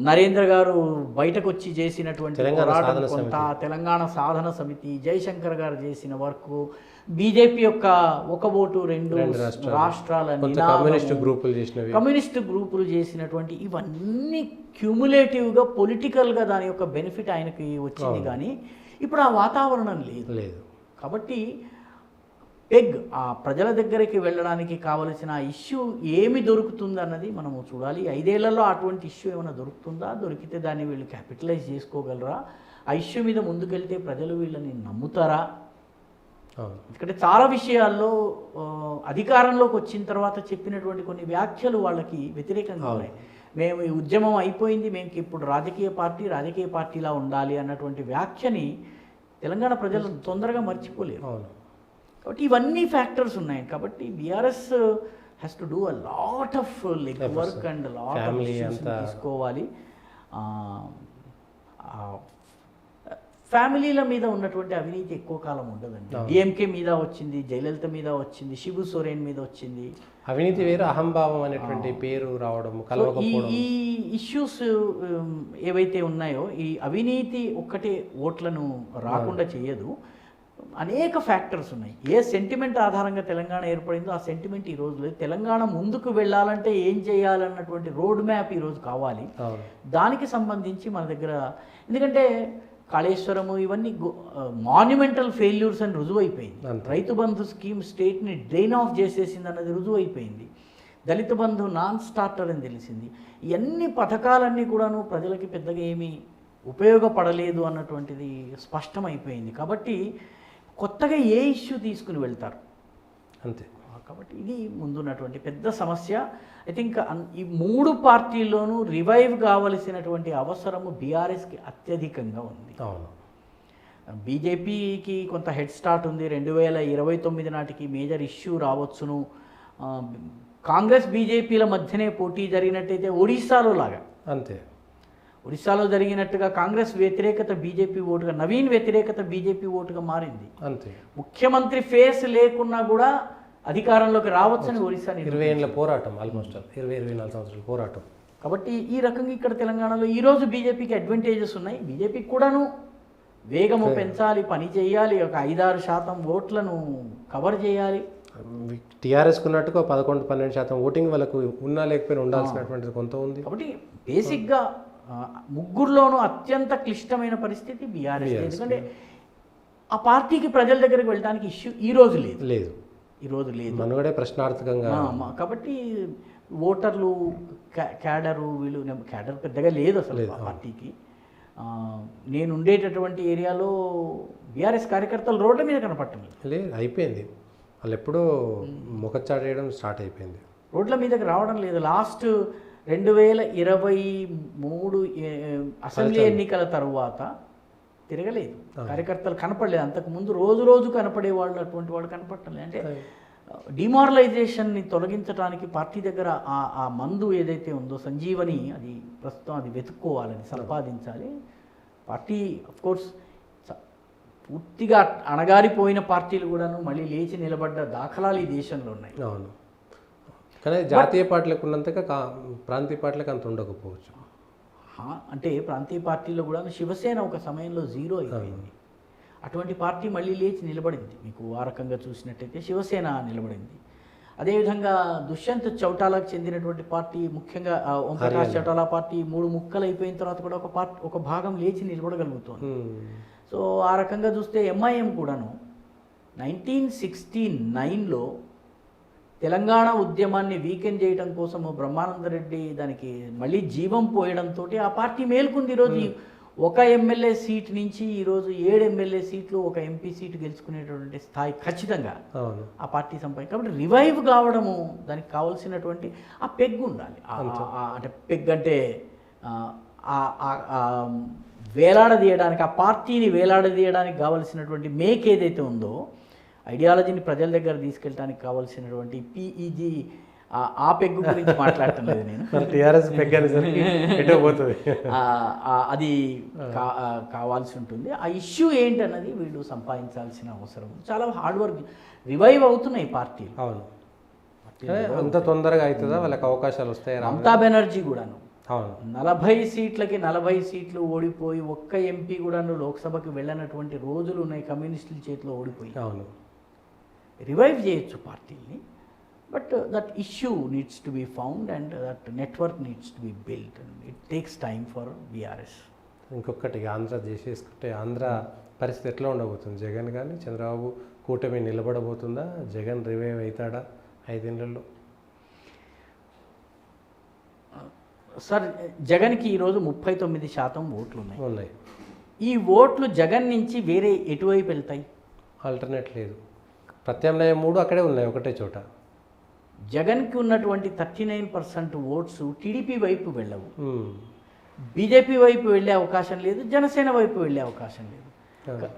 నరేంద్ర గారు బయటకు వచ్చి చేసినటువంటి పోరాటం కొంత, తెలంగాణ సాధన సమితి, జయశంకర్ గారు చేసిన వర్క్, బీజేపీ యొక్క ఒక ఓటు రెండు రాష్ట్రాల కమ్యూనిస్ట్ గ్రూపులు చేసినటువంటి ఇవన్నీ క్యూములేటివ్గా పొలిటికల్గా దాని యొక్క బెనిఫిట్ ఆయనకి వచ్చింది. కానీ ఇప్పుడు ఆ వాతావరణం లేదు. కాబట్టి ఆ ప్రజల దగ్గరికి వెళ్ళడానికి కావలసిన ఇష్యూ ఏమి దొరుకుతుంది అన్నది మనము చూడాలి. 5 ఏళ్లలో అటువంటి ఇష్యూ ఏమైనా దొరుకుతుందా? దొరికితే దాన్ని వీళ్ళు క్యాపిటలైజ్ చేసుకోగలరా? ఆ ఇష్యూ మీద ముందుకెళ్తే ప్రజలు వీళ్ళని నమ్ముతారా? ఎందుకంటే చాలా విషయాల్లో అధికారంలోకి వచ్చిన తర్వాత చెప్పినటువంటి కొన్ని వ్యాఖ్యలు వాళ్ళకి వ్యతిరేకంగా ఉన్నాయి. మేము ఈ ఉద్యమం అయిపోయింది, మేము ఇప్పుడు రాజకీయ పార్టీలా ఉండాలి అన్నటువంటి వ్యాఖ్యని తెలంగాణ ప్రజలు తొందరగా మర్చిపోలేరు. కాబట్టి ఇవన్నీ ఫ్యాక్టర్స్ ఉన్నాయి. కాబట్టి BRS has to do a lot of leg work and lot of తీసుకోవాలి. ఫ్యామిలీల మీద ఉన్నటువంటి అవినీతి ఎక్కువ కాలం ఉండదండి. డిఎంకే మీద వచ్చింది, జయలలిత మీద వచ్చింది, శిబు సోరెన్ మీద వచ్చింది. అవినీతి వేరు, అహంభావం అనేటువంటి పేరు రావడం, కలవకపోవడం. ఈ ఇష్యూస్ ఏవైతే ఉన్నాయో, ఈ అవినీతి ఒక్కటే ఓట్లను రాకుండా చేయదు, అనేక ఫ్యాక్టర్స్ ఉన్నాయి. ఏ సెంటిమెంట్ ఆధారంగా తెలంగాణ ఏర్పడిందో ఆ సెంటిమెంట్ ఈ రోజు లేదు. తెలంగాణ ముందుకు వెళ్ళాలంటే ఏం చేయాలన్నటువంటి రోడ్ మ్యాప్ ఈరోజు కావాలి. దానికి సంబంధించి మన దగ్గర, ఎందుకంటే కాళేశ్వరము ఇవన్నీ మాన్యుమెంటల్ ఫెయిల్యూర్స్ అని రుజువు అయిపోయింది. Rythu Bandhu scheme స్టేట్ని drain of చేసేసింది అన్నది రుజువు అయిపోయింది. దళిత బంధు నాన్ స్టార్టర్ అని తెలిసింది. ఇవన్నీ పథకాలన్నీ కూడాను ప్రజలకి పెద్దగా ఏమీ ఉపయోగపడలేదు అన్నటువంటిది స్పష్టమైపోయింది. కాబట్టి కొత్తగా ఏ ఇష్యూ తీసుకుని వెళ్తారు అంతే. కాబట్టి ఇది ముందున్నటువంటి పెద్ద సమస్య. ఐ థింక్ ఈ మూడు పార్టీల్లోనూ రివైవ్ కావలసినటువంటి అవసరము బీఆర్ఎస్కి అత్యధికంగా ఉంది. అవును, బీజేపీకి కొంత హెడ్ స్టార్ట్ ఉంది. 2029 నాటికి మేజర్ ఇష్యూ రావచ్చును. కాంగ్రెస్ బీజేపీల మధ్యనే పోటీ జరిగినట్టయితే ఒడిశాలో లాగా, అంతే, ఒడిశాలో జరిగినట్టుగా కాంగ్రెస్ వ్యతిరేకత బీజేపీ ఓటుగా, నవీన్ వ్యతిరేకత బీజేపీ ఓటుగా మారింది. అంతే. ముఖ్యమంత్రి ఫేస్ లేకున్నా కూడా అధికారంలోకి రావచ్చని ఒడిశా 20 ఏళ్ళ పోరాటం, ఆల్మోస్ట్ 24 సంవత్సరాల పోరాటం. కాబట్టి ఈ రకంగా ఇక్కడ తెలంగాణలో ఈరోజు బీజేపీకి అడ్వాంటేజెస్ ఉన్నాయి. బీజేపీకి కూడాను వేగము పెంచాలి, పని చేయాలి, ఒక 5-6% ఓట్లను కవర్ చేయాలి. టీఆర్ఎస్కి ఉన్నట్టుగా 11-12% ఓటింగ్ వాళ్ళకు ఉన్నా లేకపోయినా ఉండాల్సినటువంటిది కొంత ఉంది. కాబట్టి బేసిక్గా ముగ్గురులోనూ అత్యంత క్లిష్టమైన పరిస్థితి బీఆర్ఎస్. ఎందుకంటే ఆ పార్టీకి ప్రజల దగ్గరికి వెళ్ళడానికి ఇష్యూ ఈరోజు లేదు. ఈరోజు లేదు, మనుగడే ప్రశ్నార్థకంగా. కాబట్టి ఓటర్లు క్యాడరు, వీళ్ళు క్యాడర్ పెద్దగా లేదు అసలు ఆ పార్టీకి. నేను ఉండేటటువంటి ఏరియాలో బీఆర్ఎస్ కార్యకర్తలు రోడ్ల మీద కనపడటం లేదు, అయిపోయింది. వాళ్ళు ఎప్పుడో ముఖచాటేయడం స్టార్ట్ అయిపోయింది, రోడ్ల మీదకి రావడం లేదు. లాస్ట్ 2023 అసెంబ్లీ ఎన్నికల తర్వాత తిరగలేదు, కార్యకర్తలు కనపడలేదు. అంతకుముందు రోజు కనపడే వాళ్ళు, అటువంటి వాళ్ళు కనపడటం లేదు. అంటే డిమారలైజేషన్ని తొలగించడానికి పార్టీ దగ్గర ఆ మందు ఏదైతే ఉందో సంజీవని, అది ప్రస్తుతం అది వెతుక్కోవాలని, సంపాదించాలి. పార్టీ అఫ్కోర్స్ పూర్తిగా అణగారిపోయిన పార్టీలు కూడాను మళ్ళీ లేచి నిలబడ్డ దాఖలాలు ఈ దేశంలో ఉన్నాయి. అవును, కానీ జాతీయ పార్టీలకు ఉన్నంతగా ప్రాంతీయ పార్టీలకు అంత ఉండకపోవచ్చు. అంటే ప్రాంతీయ పార్టీలో కూడా శివసేన ఒక సమయంలో జీరో అయిపోయింది. అటువంటి పార్టీ మళ్ళీ లేచి నిలబడింది. మీకు ఆ రకంగా చూసినట్టయితే శివసేన నిలబడింది. అదేవిధంగా దుష్యంత్ చౌటాలాకు చెందినటువంటి పార్టీ, ముఖ్యంగా ఓం ప్రకాష్ చౌటాలా పార్టీ 3 ముక్కలు అయిపోయిన తర్వాత కూడా ఒక భాగం లేచి నిలబడగలుగుతుంది. సో ఆ రకంగా చూస్తే ఎంఐఎం కూడాను 1969లో తెలంగాణ ఉద్యమాన్ని వీకెండ్ చేయడం కోసము బ్రహ్మానందరెడ్డి దానికి మళ్ళీ జీవం పోయడంతో ఆ పార్టీ మేల్కొంది. ఈరోజు 1 ఎమ్మెల్యే సీట్ నుంచి ఈరోజు 7 ఎమ్మెల్యే సీట్లు, 1 ఎంపీ సీటు గెలుచుకునేటువంటి స్థాయి ఖచ్చితంగా ఆ పార్టీ సంపాదించి. కాబట్టి రివైవ్ కావడము, దానికి కావాల్సినటువంటి ఆ పెగ్ ఉండాలి. అంటే పెగ్ అంటే వేలాడదీయడానికి, ఆ పార్టీని వేలాడదీయడానికి కావలసినటువంటి మేక్ ఏదైతే ఉందో, ఐడియాలజీని ప్రజల దగ్గర తీసుకెళ్ళడానికి కావాల్సినటువంటి PEG, ఆ పెగ్గు గురించి మాట్లాడటం లేదు నేను. టీఆర్ఎస్ పెగ్ పోతుంది, అది కావాల్సి ఉంటుంది. ఆ ఇష్యూ ఏంటన్నది వీళ్ళు సంపాదించాల్సిన అవసరం. చాలా హార్డ్ వర్క్, రివైవ్ అవుతున్నాయి పార్టీలు. అవును, అంత తొందరగా అవుతుందా? వాళ్ళకి అవకాశాలు వస్తాయి. మమతా బెనర్జీ కూడాను 40 సీట్లకి 40 సీట్లు ఓడిపోయి 1 ఎంపీ కూడాను లోక్సభకి వెళ్ళనటువంటి రోజులు ఉన్నాయి. కమ్యూనిస్టుల చేతిలో ఓడిపోయి. అవును, రివైవ్ చేయొచ్చు పార్టీని, but that issue needs to be found and that network needs to be built. It takes time for BRS. ఇంకొకటి ఆంధ్ర చేసేసుకుంటే ఆంధ్ర పరిస్థితి ఎట్లా ఉండబోతుంది? జగన్ కానీ చంద్రబాబు కూటమి నిలబడబోతుందా? జగన్ రివైవ్ అవుతాడా 5 ఏళ్లలో? సార్, జగన్కి ఈరోజు 39% ఓట్లు ఉన్నాయి. ఈ ఓట్లు జగన్ నుంచి వేరే ఎటువైపు వెళ్తాయి? ఆల్టర్నేట్ లేదు. ప్రత్యామ్నాయం 3 అక్కడే ఉన్నాయి, ఒకటే చోట. జగన్కి ఉన్నటువంటి 39% ఓట్స్ టీడీపీ వైపు వెళ్ళవు, బీజేపీ వైపు వెళ్ళే అవకాశం లేదు, జనసేన వైపు వెళ్ళే అవకాశం లేదు.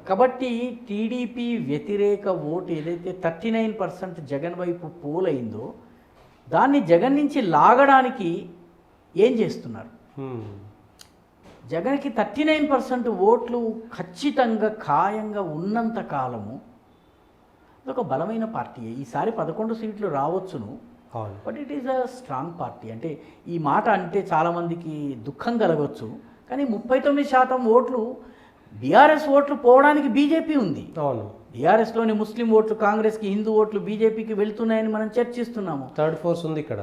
కాబట్టి టీడీపీ వ్యతిరేక ఓటు ఏదైతే 39% జగన్ వైపు పోలైందో, దాన్ని జగన్ నుంచి లాగడానికి ఏం చేస్తున్నారు? జగన్కి 39% ఓట్లు ఖచ్చితంగా ఖాయంగా ఉన్నంత కాలము ఇదొక బలమైన పార్టీ. ఈసారి 11 సీట్లు రావచ్చును, అవును. But it is a strong party. అంటే ఈ మాట అంటే చాలామందికి దుఃఖం కలగవచ్చు, కానీ 39% ఓట్లు బీఆర్ఎస్ ఓట్లు పోవడానికి బీజేపీ ఉంది. అవును. బీఆర్ఎస్లోని ముస్లిం ఓట్లు కాంగ్రెస్కి, హిందూ ఓట్లు బీజేపీకి వెళ్తున్నాయని మనం చర్చిస్తున్నాము. థర్డ్ ఫోర్స్ ఉంది ఇక్కడ.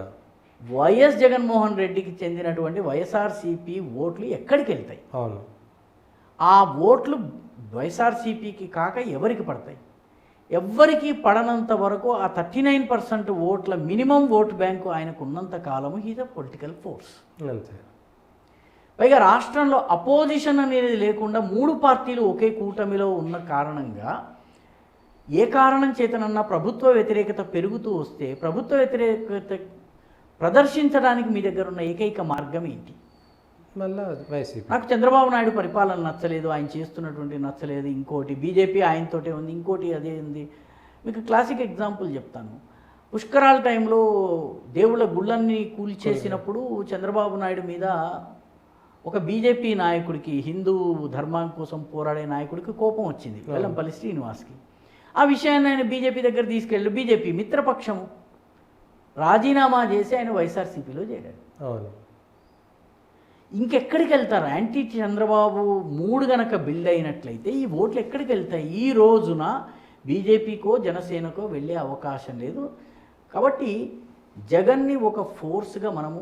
వైఎస్ జగన్మోహన్ రెడ్డికి చెందినటువంటి వైఎస్ఆర్సీపీ ఓట్లు ఎక్కడికి వెళ్తాయి? అవును. ఆ ఓట్లు వైఎస్ఆర్సీపీకి కాక ఎవరికి పడతాయి? ఎవ్వరికి పడనంత వరకు ఆ 39% ఓట్ల మినిమం ఓటు బ్యాంకు ఆయనకు ఉన్నంత కాలము హీజ్ అ పొలిటికల్ ఫోర్స్. అంతే. పైగా రాష్ట్రంలో అపోజిషన్ అనేది లేకుండా 3 పార్టీలు ఒకే కూటమిలో ఉన్న కారణంగా ఏ కారణం చేతనన్నా ప్రభుత్వ వ్యతిరేకత పెరుగుతూ వస్తే ప్రభుత్వ వ్యతిరేకత ప్రదర్శించడానికి మీ దగ్గర ఉన్న ఏకైక మార్గం ఏంటి? మళ్ళీ వైసీపీ. నాకు చంద్రబాబు నాయుడు పరిపాలన నచ్చలేదు, ఆయన చేస్తున్నటువంటి నచ్చలేదు, ఇంకోటి బీజేపీ ఆయనతోటే ఉంది, ఇంకోటి అదే ఉంది. మీకు క్లాసిక్ ఎగ్జాంపుల్ చెప్తాను. పుష్కరాల టైంలో దేవుళ్ళ గుళ్ళన్నీ కూల్చేసినప్పుడు చంద్రబాబు నాయుడు మీద ఒక బీజేపీ నాయకుడికి, హిందూ ధర్మం కోసం పోరాడే నాయకుడికి కోపం వచ్చింది, వెల్లంపల్లి శ్రీనివాస్కి. ఆ విషయాన్ని ఆయన బీజేపీ దగ్గర తీసుకెళ్ళి బీజేపీ మిత్రపక్షము రాజీనామా చేసి ఆయన వైఎస్ఆర్సీపీలో చేరాడు. అవును. ఇంకెక్కడికి వెళ్తారు? యాంటీ చంద్రబాబు మూడు గనక బిల్డ్ అయినట్లయితే ఈ ఓట్లు ఎక్కడికి వెళ్తాయి? ఈ రోజున బీజేపీకో జనసేనకో వెళ్ళే అవకాశం లేదు. కాబట్టి జగన్ని ఒక ఫోర్స్గా మనము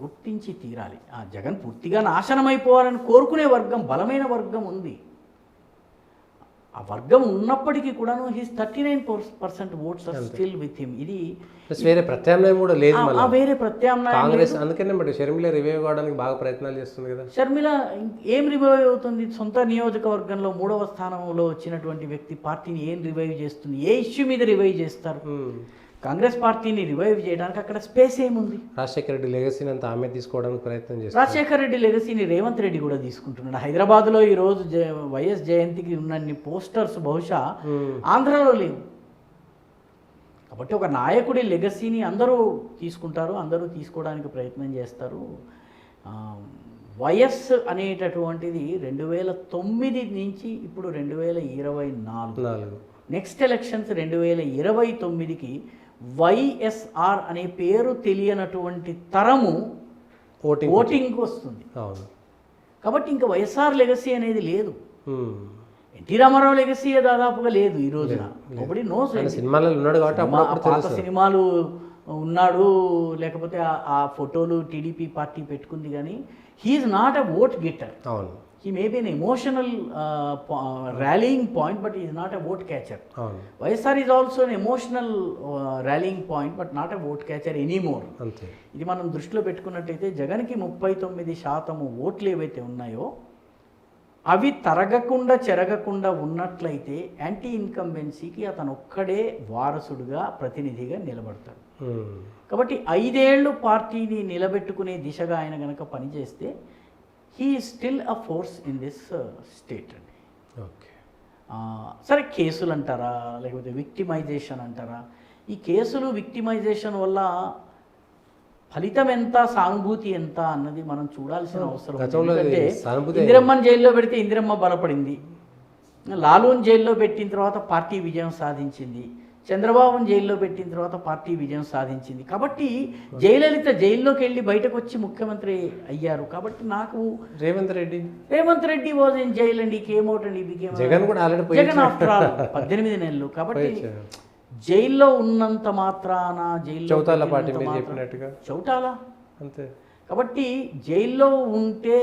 గుర్తించి తీరాలి. ఆ జగన్ పూర్తిగా నాశనం అయిపోవాలని కోరుకునే వర్గం, బలమైన వర్గం ఉంది. ఆ వర్గం ఉన్నప్పటికీ కూడాను his 39% votes are still with him. ఇది వేరే ప్రత్యామ్నాయం కూడా లేదు. వేరే ప్రత్యామ్నాయం కాంగ్రెస్ అందుకనే మరి షర్మిల రివైవ్ కావడానికి బాగా ప్రయత్నాలు చేస్తుంది కదా. షర్మిల ఏం రివైవ్ అవుతుంది? సొంత నియోజకవర్గంలో 3వ స్థానంలో వచ్చినటువంటి వ్యక్తి పార్టీని ఏం రివైవ్ చేస్తుంది? ఏ ఇష్యూ మీద రివైవ్ చేస్తారు? కాంగ్రెస్ పార్టీని రివైవ్ చేయడానికి అక్కడ స్పేస్ ఏముంది? రాజశేఖర రెడ్డి లెగసీని అంతా ఆమె తీసుకోవడానికి ప్రయత్నం చేస్తారు. రాజశేఖర రెడ్డి లెగసీని రేవంత్ రెడ్డి కూడా తీసుకుంటున్నాడు. హైదరాబాద్లో ఈరోజు వైఎస్ జయంతికి ఉన్నన్ని పోస్టర్స్ బహుశా ఆంధ్రాలో లేవు. కాబట్టి ఒక నాయకుడి లెగసీని అందరూ తీసుకుంటారు, అందరూ తీసుకోవడానికి ప్రయత్నం చేస్తారు. వైఎస్ అనేటటువంటిది 2009 నుంచి ఇప్పుడు 2024, నెక్స్ట్ ఎలక్షన్స్ 2029కి వైఎస్ఆర్ అనే పేరు తెలియనటువంటి తరము ఓటింగ్కి వస్తుంది. కాబట్టి ఇంకా వైఎస్ఆర్ లెగసీ అనేది లేదు. ఎన్టీ రామారావు లెగసీ దాదాపుగా లేదు ఈ రోజున. ఒకటి నో సినిమాలలో ఉన్నాడు కాబట్టి పాత సినిమాలు ఉన్నాడు, లేకపోతే ఆ ఫోటోలు టీడీపీ పార్టీ పెట్టుకుంది, కానీ he's not a vote getter. అవును. He may be an emotional rallying point, but he is not a vote catcher. YSR is also an emotional rallying point, but not a vote catcher anymore. ఇది మనం దృష్టిలో పెట్టుకున్నట్టయితే జగన్కి 39% ఓట్లు ఏవైతే ఉన్నాయో అవి తరగకుండా చెరగకుండా ఉన్నట్లయితే యాంటీ ఇన్కంబెన్సీకి అతను ఒక్కడే వారసుడుగా ప్రతినిధిగా నిలబడతాడు. కాబట్టి 5 ఏళ్ళు పార్టీని నిలబెట్టుకునే దిశగా ఆయన గనక పనిచేస్తే he is still a force in this state అండి. ఓకే. సరే, కేసులు అంటారా, లేకపోతే విక్టిమైజేషన్ అంటారా? ఈ కేసులు విక్టిమైజేషన్ వల్ల ఫలితం ఎంత, సానుభూతి ఎంత అన్నది మనం చూడాల్సిన అవసరం ఉంది. ఎందుకంటే ఇందిరమ్మని జైల్లో పెడితే ఇందిరమ్మ బలపడింది, లాలూని జైల్లో పెట్టిన తర్వాత పార్టీ విజయం సాధించింది, చంద్రబాబుని జైల్లో పెట్టిన తర్వాత పార్టీ విజయం సాధించింది. కాబట్టి జయలలిత జైల్లోకి వెళ్ళి బయటకు వచ్చి ముఖ్యమంత్రి అయ్యారు. కాబట్టి నాకు Revanth Reddy was in jail and ఈ came out and he became Jagan after all 18 నెలలు. కాబట్టి జైల్లో ఉన్నంత మాత్రాన చౌటాలా అంతే. కాబట్టి జైల్లో ఉంటే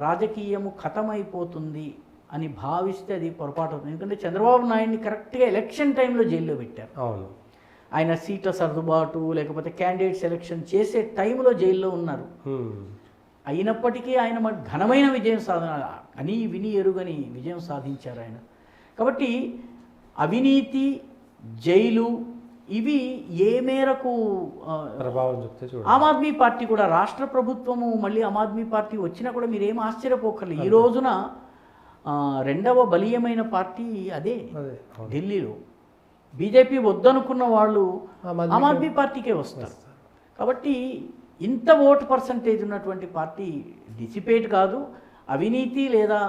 రాజకీయము ఖతమైపోతుంది అని భావిస్తే అది పొరపాటు అవుతుంది. ఎందుకంటే చంద్రబాబు నాయుడిని కరెక్ట్గా ఎలక్షన్ టైంలో జైల్లో పెట్టారు. అవును. ఆయన సీట్ల సర్దుబాటు లేకపోతే క్యాండిడేట్ సెలక్షన్ చేసే టైంలో జైల్లో ఉన్నారు. అయినప్పటికీ ఆయన ఘనమైన విజయం అని విని ఎరుగని విజయం సాధించారు ఆయన. కాబట్టి అవినీతి, జైలు ఇవి ఏ మేరకు ప్రభావం చూపితే ఆమ్ ఆద్మీ పార్టీ కూడా, రాష్ట్ర ప్రభుత్వము మళ్ళీ ఆమ్ ఆద్మీ పార్టీ వచ్చినా కూడా మీరేం ఆశ్చర్యపోకర్లేదు. ఈ రోజున 2వ బలీయమైన పార్టీ అదే ఢిల్లీలో. బీజేపీ వద్దనుకున్న వాళ్ళు ఆమ్ ఆద్మీ పార్టీకే వస్తారు. కాబట్టి ఇంత ఓటు పర్సంటేజ్ ఉన్నటువంటి పార్టీ డిసిపేట్ కాదు. అవినీతి లేదా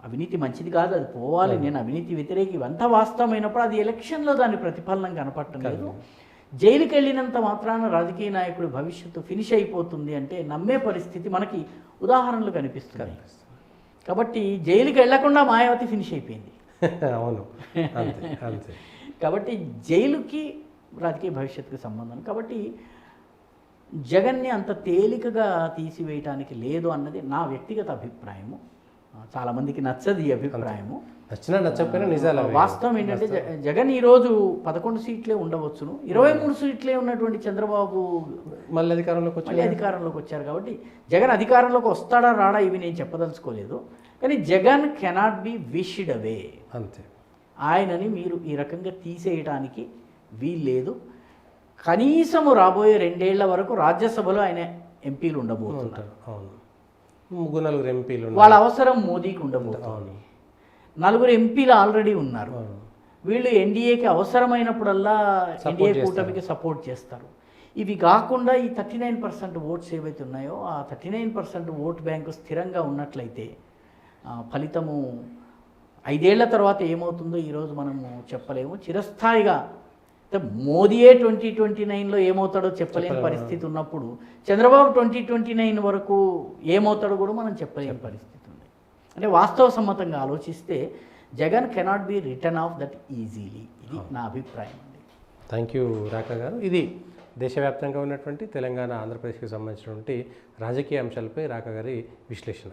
అవినీతి మంచిది కాదు, అది పోవాలి, నేను అవినీతి వ్యతిరేకి, ఇవంతా వాస్తవమైనప్పుడు అది ఎలక్షన్లో దాని ప్రతిఫలనం కనపడటం లేదు. జైలుకి వెళ్ళినంత మాత్రాన రాజకీయ నాయకుడి భవిష్యత్తు ఫినిష్ అయిపోతుంది అంటే నమ్మే పరిస్థితి మనకి ఉదాహరణలు కనిపిస్తున్నాయి. కాబట్టి జైలుకి వెళ్లకుండా మాయావతి ఫినిష్ అయిపోయింది. అవును, అంతే అంతే. కాబట్టి జైలుకి రాజకీయ భవిష్యత్తుకి సంబంధం. కాబట్టి జగన్ని అంత తేలికగా తీసివేయటానికి లేదు అన్నది నా వ్యక్తిగత అభిప్రాయము. చాలామందికి నచ్చదు ఈ అభిప్రాయము. నచ్చినా నచ్చకపోయినా నిజాలు అవి. వాస్తవం ఏంటంటే జగన్ ఈరోజు 11 సీట్లే ఉండవచ్చును, 23 సీట్లే ఉన్నటువంటి చంద్రబాబు మళ్ళీ అధికారంలోకి వచ్చారు. కాబట్టి జగన్ అధికారంలోకి వస్తాడా రాడా ఇవి నేను చెప్పదలుచుకోలేదు. కానీ జగన్ కెనాట్ బి విష్డ్ అవే, అంతే. ఆయనని మీరు ఈ రకంగా తీసేయడానికి వీల్లేదు. కనీసము రాబోయే 2 ఏళ్ల వరకు రాజ్యసభలో ఆయన ఎంపీలు ఉండబోతున్నారు. అవును, 3-4 ఎంపీలు. వాళ్ళ అవసరం మోదీకి ఉండబోతుంది. 4 ఎంపీలు ఆల్రెడీ ఉన్నారు. వీళ్ళు ఎన్డీఏకి అవసరమైనప్పుడల్లా ఎన్డీఏ కూటమికి సపోర్ట్ చేస్తారు. ఇవి కాకుండా ఈ 39% ఓట్స్ ఏవైతే ఉన్నాయో ఆ 39% ఓట్ బ్యాంకు స్థిరంగా ఉన్నట్లయితే ఫలితము 5 ఏళ్ల తర్వాత ఏమవుతుందో ఈరోజు మనము చెప్పలేము. చిరస్థాయిగా మోదీయే 2029లో ఏమవుతాడో చెప్పలేని పరిస్థితి ఉన్నప్పుడు చంద్రబాబు 2029 వరకు ఏమవుతాడో కూడా మనం చెప్పలేని పరిస్థితి ఉంది. అంటే వాస్తవ సమ్మతంగా ఆలోచిస్తే Jagan cannot be return of that easily. ఇది నా అభిప్రాయం అండి. థ్యాంక్ యూ రాకా గారు. ఇది దేశవ్యాప్తంగా ఉన్నటువంటి తెలంగాణ, ఆంధ్రప్రదేశ్కి సంబంధించినటువంటి రాజకీయ అంశాలపై రాకా గారి విశ్లేషణ.